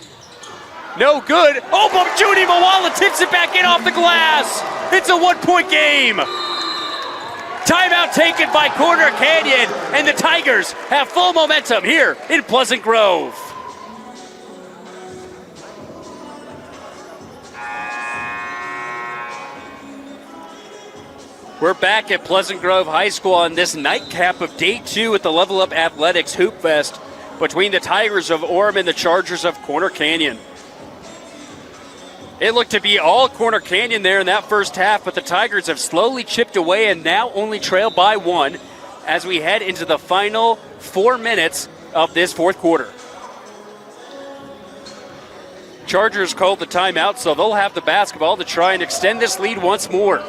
A: No good. Oh, but Judy Mawala tips it back in off the glass. It's a 1-point game. Timeout taken by Corner Canyon, and the Tigers have full momentum here in Pleasant Grove. We're back at Pleasant Grove High School on this nightcap of Day 2 at the Level Up Athletics Hoop Fest between the Tigers of Orem and the Chargers of Corner Canyon. It looked to be all Corner Canyon there in that first half, but the Tigers have slowly chipped away and now only trail by 1 as we head into the final 4 minutes of this fourth quarter. Chargers called the timeout, so they'll have the basketball to try and extend this lead once more.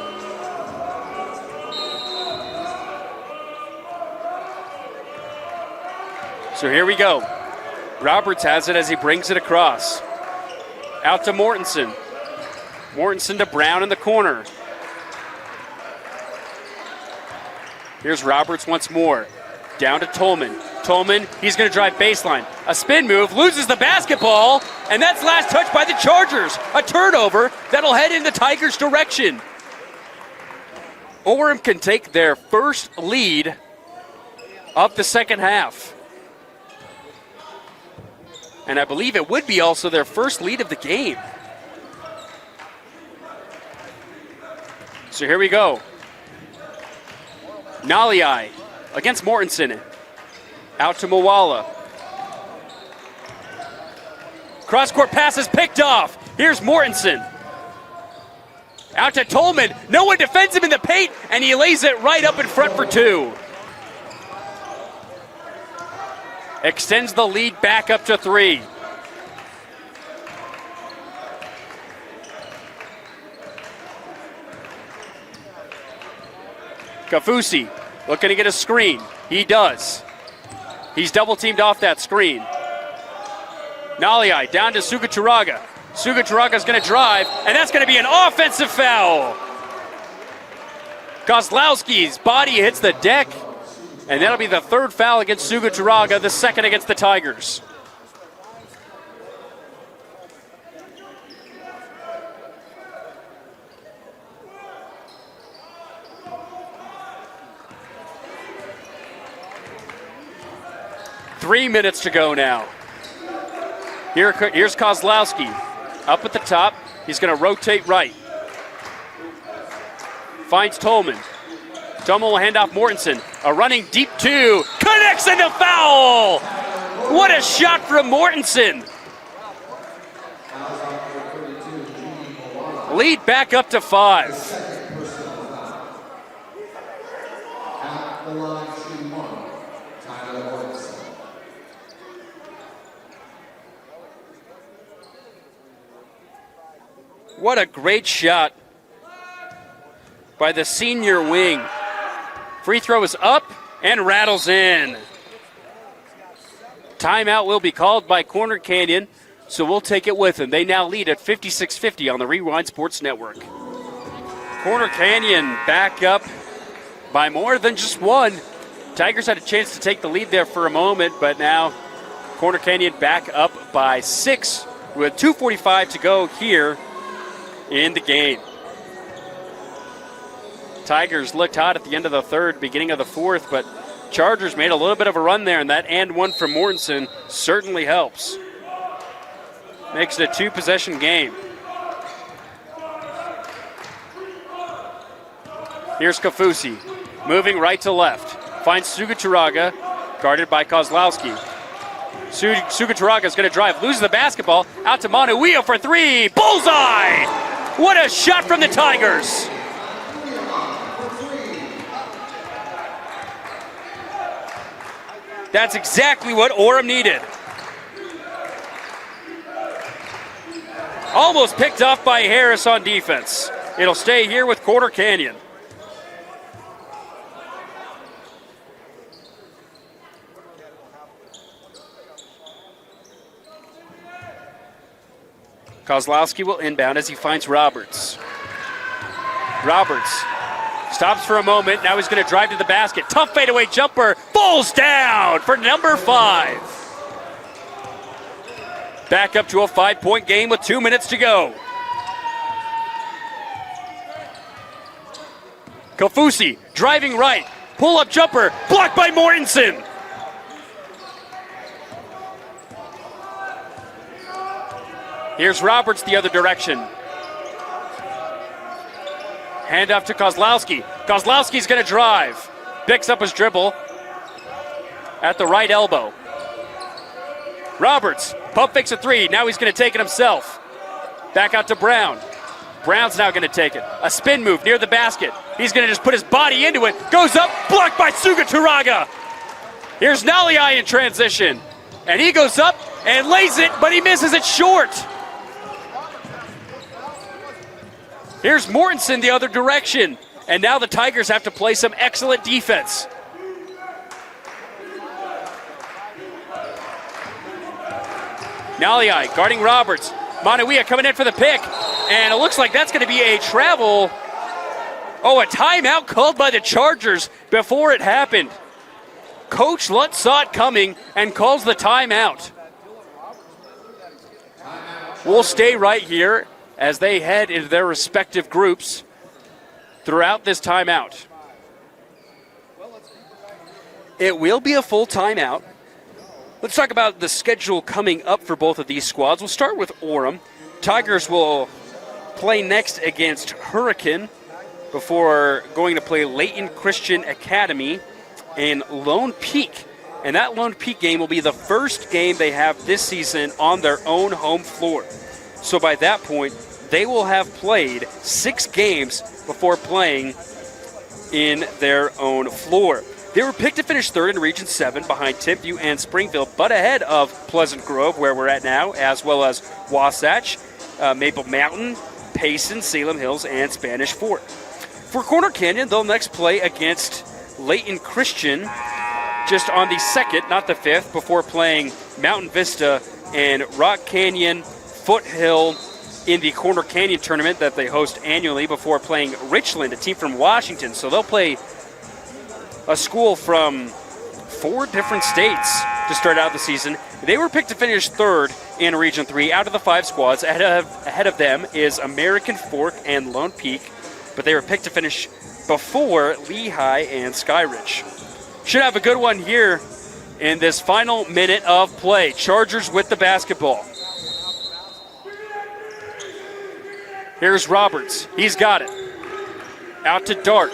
A: So here we go. Roberts has it as he brings it across. Out to Mortensen. Mortensen to Brown in the corner. Here's Roberts once more. Down to Tolman. Tolman, he's going to drive baseline. A spin move, loses the basketball, and that's last touch by the Chargers. A turnover that'll head in the Tigers' direction. Orem can take their first lead of the second half. And I believe it would be also their first lead of the game. So here we go. Naliai against Mortensen. Out to Mawala. Cross-court pass is picked off. Here's Mortensen. Out to Tolman. No one defends him in the paint, and he lays it right up in front for 2. Extends the lead back up to 3. Kafusi looking to get a screen. He does. He's double teamed off that screen. Naliai down to Sugachuraga. Sugachuraga's going to drive, and that's going to be an offensive foul. Kozlowski's body hits the deck. And that'll be the third foul against Sugachuraga, the second against the Tigers. Three minutes to go now. Here's Kozlowski. Up at the top. He's going to rotate right. Finds Tolman. Tolman will hand off Mortensen. A running deep 2. Connects in the foul! What a shot from Mortensen. Lead back up to 5. What a great shot by the senior wing. Free throw is up and rattles in. Timeout will be called by Corner Canyon, so we'll take it with them. They now lead at 56-50 on the Rewind Sports Network. Corner Canyon back up by more than just 1. Tigers had a chance to take the lead there for a moment, but now Corner Canyon back up by 6 with 2:45 to go here in the game. Tigers looked hot at the end of the third, beginning of the fourth, but Chargers made a little bit of a run there, and that and one from Mortensen certainly helps. Makes it a 2-possession game. Here's Kaufusi, moving right to left. Finds Suguturaga, guarded by Kozlowski. Suguturaga is going to drive, loses the basketball, out to Manuia for 3. Bullseye! What a shot from the Tigers! That's exactly what Orem needed. Almost picked off by Harris on defense. It'll stay here with Corner Canyon. Kozlowski will inbound as he finds Roberts. Roberts stops for a moment. Now he's going to drive to the basket. Tough fadeaway jumper. Falls down for number 5. Back up to a 5-point game with 2 minutes to go. Kaufusi driving right. Pull-up jumper. Blocked by Mortensen. Here's Roberts the other direction. Handoff to Kozlowski. Kozlowski's going to drive. Picks up his dribble at the right elbow. Roberts, pump fakes a 3. Now he's going to take it himself. Back out to Brown. Brown's now going to take it. A spin move near the basket. He's going to just put his body into it. Goes up, blocked by Suguturaga. Here's Naliai in transition. And he goes up and lays it, but he misses it short. Here's Mortensen the other direction. And now the Tigers have to play some excellent defense. Naliai guarding Roberts. Manuia coming in for the pick. And it looks like that's going to be a travel. Oh, a timeout called by the Chargers before it happened. Coach Lutz saw it coming and calls the timeout. We'll stay right here as they head into their respective groups throughout this timeout. It will be a full timeout. Let's talk about the schedule coming up for both of these squads. We'll start with Orem. Tigers will play next against Hurricane before going to play Layton Christian Academy and Lone Peak. And that Lone Peak game will be the first game they have this season on their own home floor. So by that point, they will have played 6 games before playing in their own floor. They were picked to finish 3rd in Region 7 behind Timpview and Springfield, but ahead of Pleasant Grove, where we're at now, as well as Wasatch, Maple Mountain, Payson, Salem Hills, and Spanish Fort. For Corner Canyon, they'll next play against Layton Christian just on the 2nd, not the 5th, before playing Mountain Vista and Rock Canyon, Foothill in the Corner Canyon tournament that they host annually, before playing Richland, a team from Washington. So they'll play a school from 4 different states to start out the season. They were picked to finish 3rd in Region 3 out of the 5 squads. Ahead of them is American Fork and Lone Peak, but they were picked to finish before Lehigh and Skyridge. Should have a good one here in this final minute of play. Chargers with the basketball. Here's Roberts. He's got it. Out to Dart.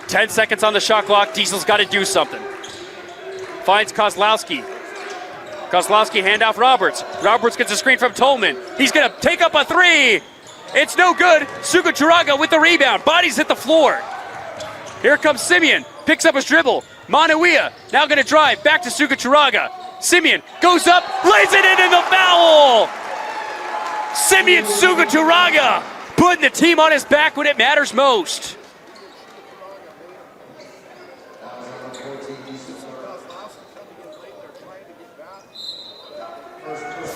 A: 10 seconds on the shot clock. Diesel's got to do something. Finds Kozlowski. Kozlowski handoff Roberts. Roberts gets a screen from Tolman. He's going to take up a 3. It's no good. Suguturaga with the rebound. Bodies hit the floor. Here comes Simeon. Picks up his dribble. Manuia now going to drive back to Suguturaga. Simeon goes up, lays it in the foul. Simeon Suguturaga putting the team on his back when it matters most.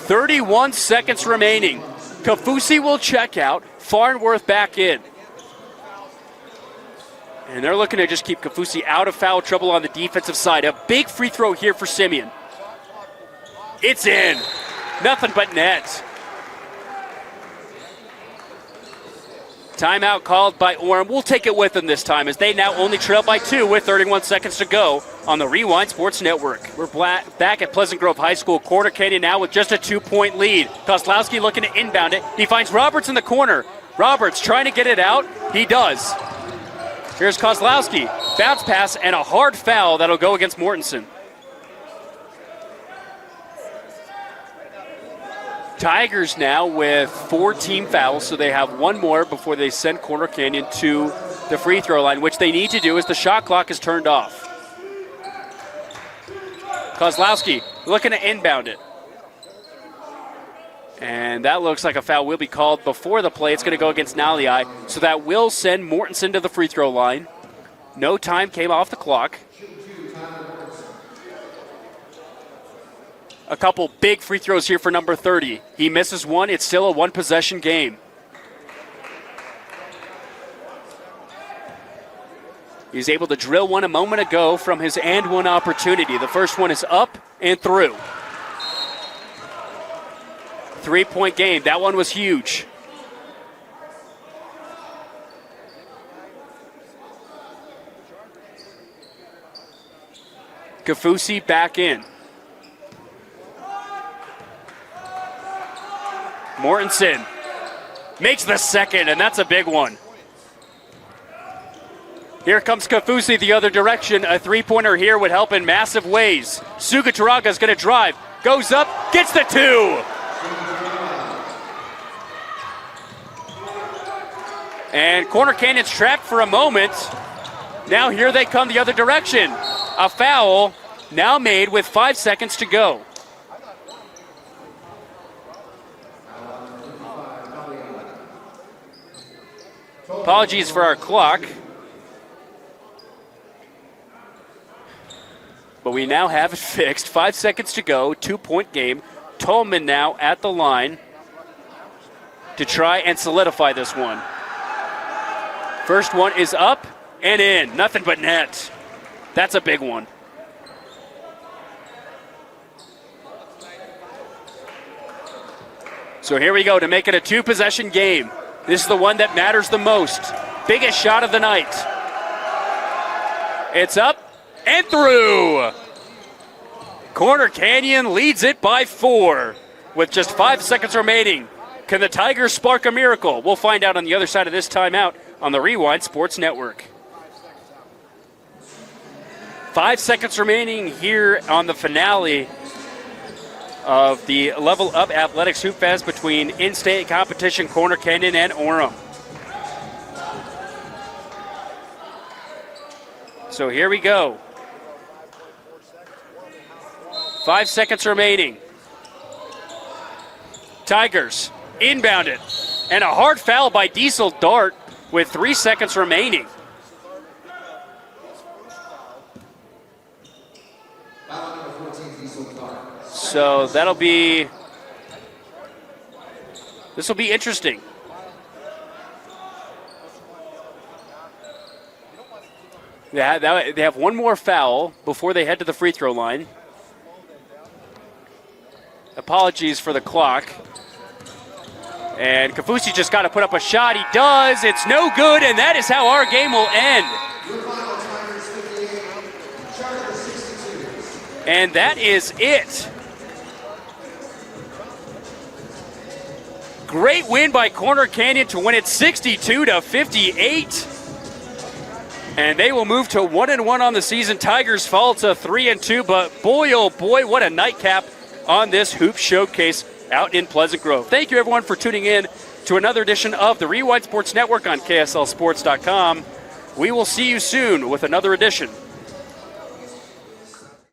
A: 31 seconds remaining. Kaufusi will check out. Farnworth back in. And they're looking to just keep Kaufusi out of foul trouble on the defensive side. A big free throw here for Simeon. It's in. Nothing but net. Timeout called by Orem. We'll take it with them this time as they now only trail by 2 with 31 seconds to go on the Rewind Sports Network. We're back at Pleasant Grove High School. Corner Canyon now with just a 2-point lead. Kozlowski looking to inbound it. He finds Roberts in the corner. Roberts trying to get it out. He does. Here's Kozlowski. Bounce pass and a hard foul that'll go against Mortensen. Tigers now with 4 team fouls, so they have one more before they send Corner Canyon to the free throw line, which they need to do as the shot clock is turned off. Kozlowski looking to inbound it. And that looks like a foul will be called before the play. It's going to go against Naliai, so that will send Mortensen to the free throw line. No time came off the clock. A couple big free throws here for number 30. He misses one. It's still a one-possession game. He's able to drill one a moment ago from his and one opportunity. The first one is up and through. 3-point game. That one was huge. Kafusi back in. Mortensen makes the second, and that's a big one. Here comes Kafusi the other direction. A three-pointer here would help in massive ways. Sugataraga is going to drive, goes up, gets the 2. And Corner Canyon's trapped for a moment. Now here they come the other direction. A foul now made with 5 seconds to go. Apologies for our clock. But we now have it fixed. 5 seconds to go, 2-point game. Tolman now at the line to try and solidify this one. First one is up and in. Nothing but net. That's a big one. So here we go to make it a 2-possession game. This is the one that matters the most. Biggest shot of the night. It's up and through. Corner Canyon leads it by 4 with just 5 seconds remaining. Can the Tigers spark a miracle? We'll find out on the other side of this timeout on the Rewind Sports Network. 5 seconds remaining here on the finale of the Level Up Athletics Hoop Fest between in-state competition Corner Canyon and Orem. So here we go. 5 seconds remaining. Tigers inbound it. And a hard foul by Diesel Dart with 3 seconds remaining. So this will be interesting. They have one more foul before they head to the free throw line. Apologies for the clock. And Kafusi just got to put up a shot. He does. It's no good, and that is how our game will end. And that is it. Great win by Corner Canyon to win it 62-58. And they will move to 1-1 on the season. Tigers fall to 3-2, but boy, oh boy, what a nightcap on this hoop showcase out in Pleasant Grove. Thank you, everyone, for tuning in to another edition of the Rewind Sports Network on KSLSports.com. We will see you soon with another edition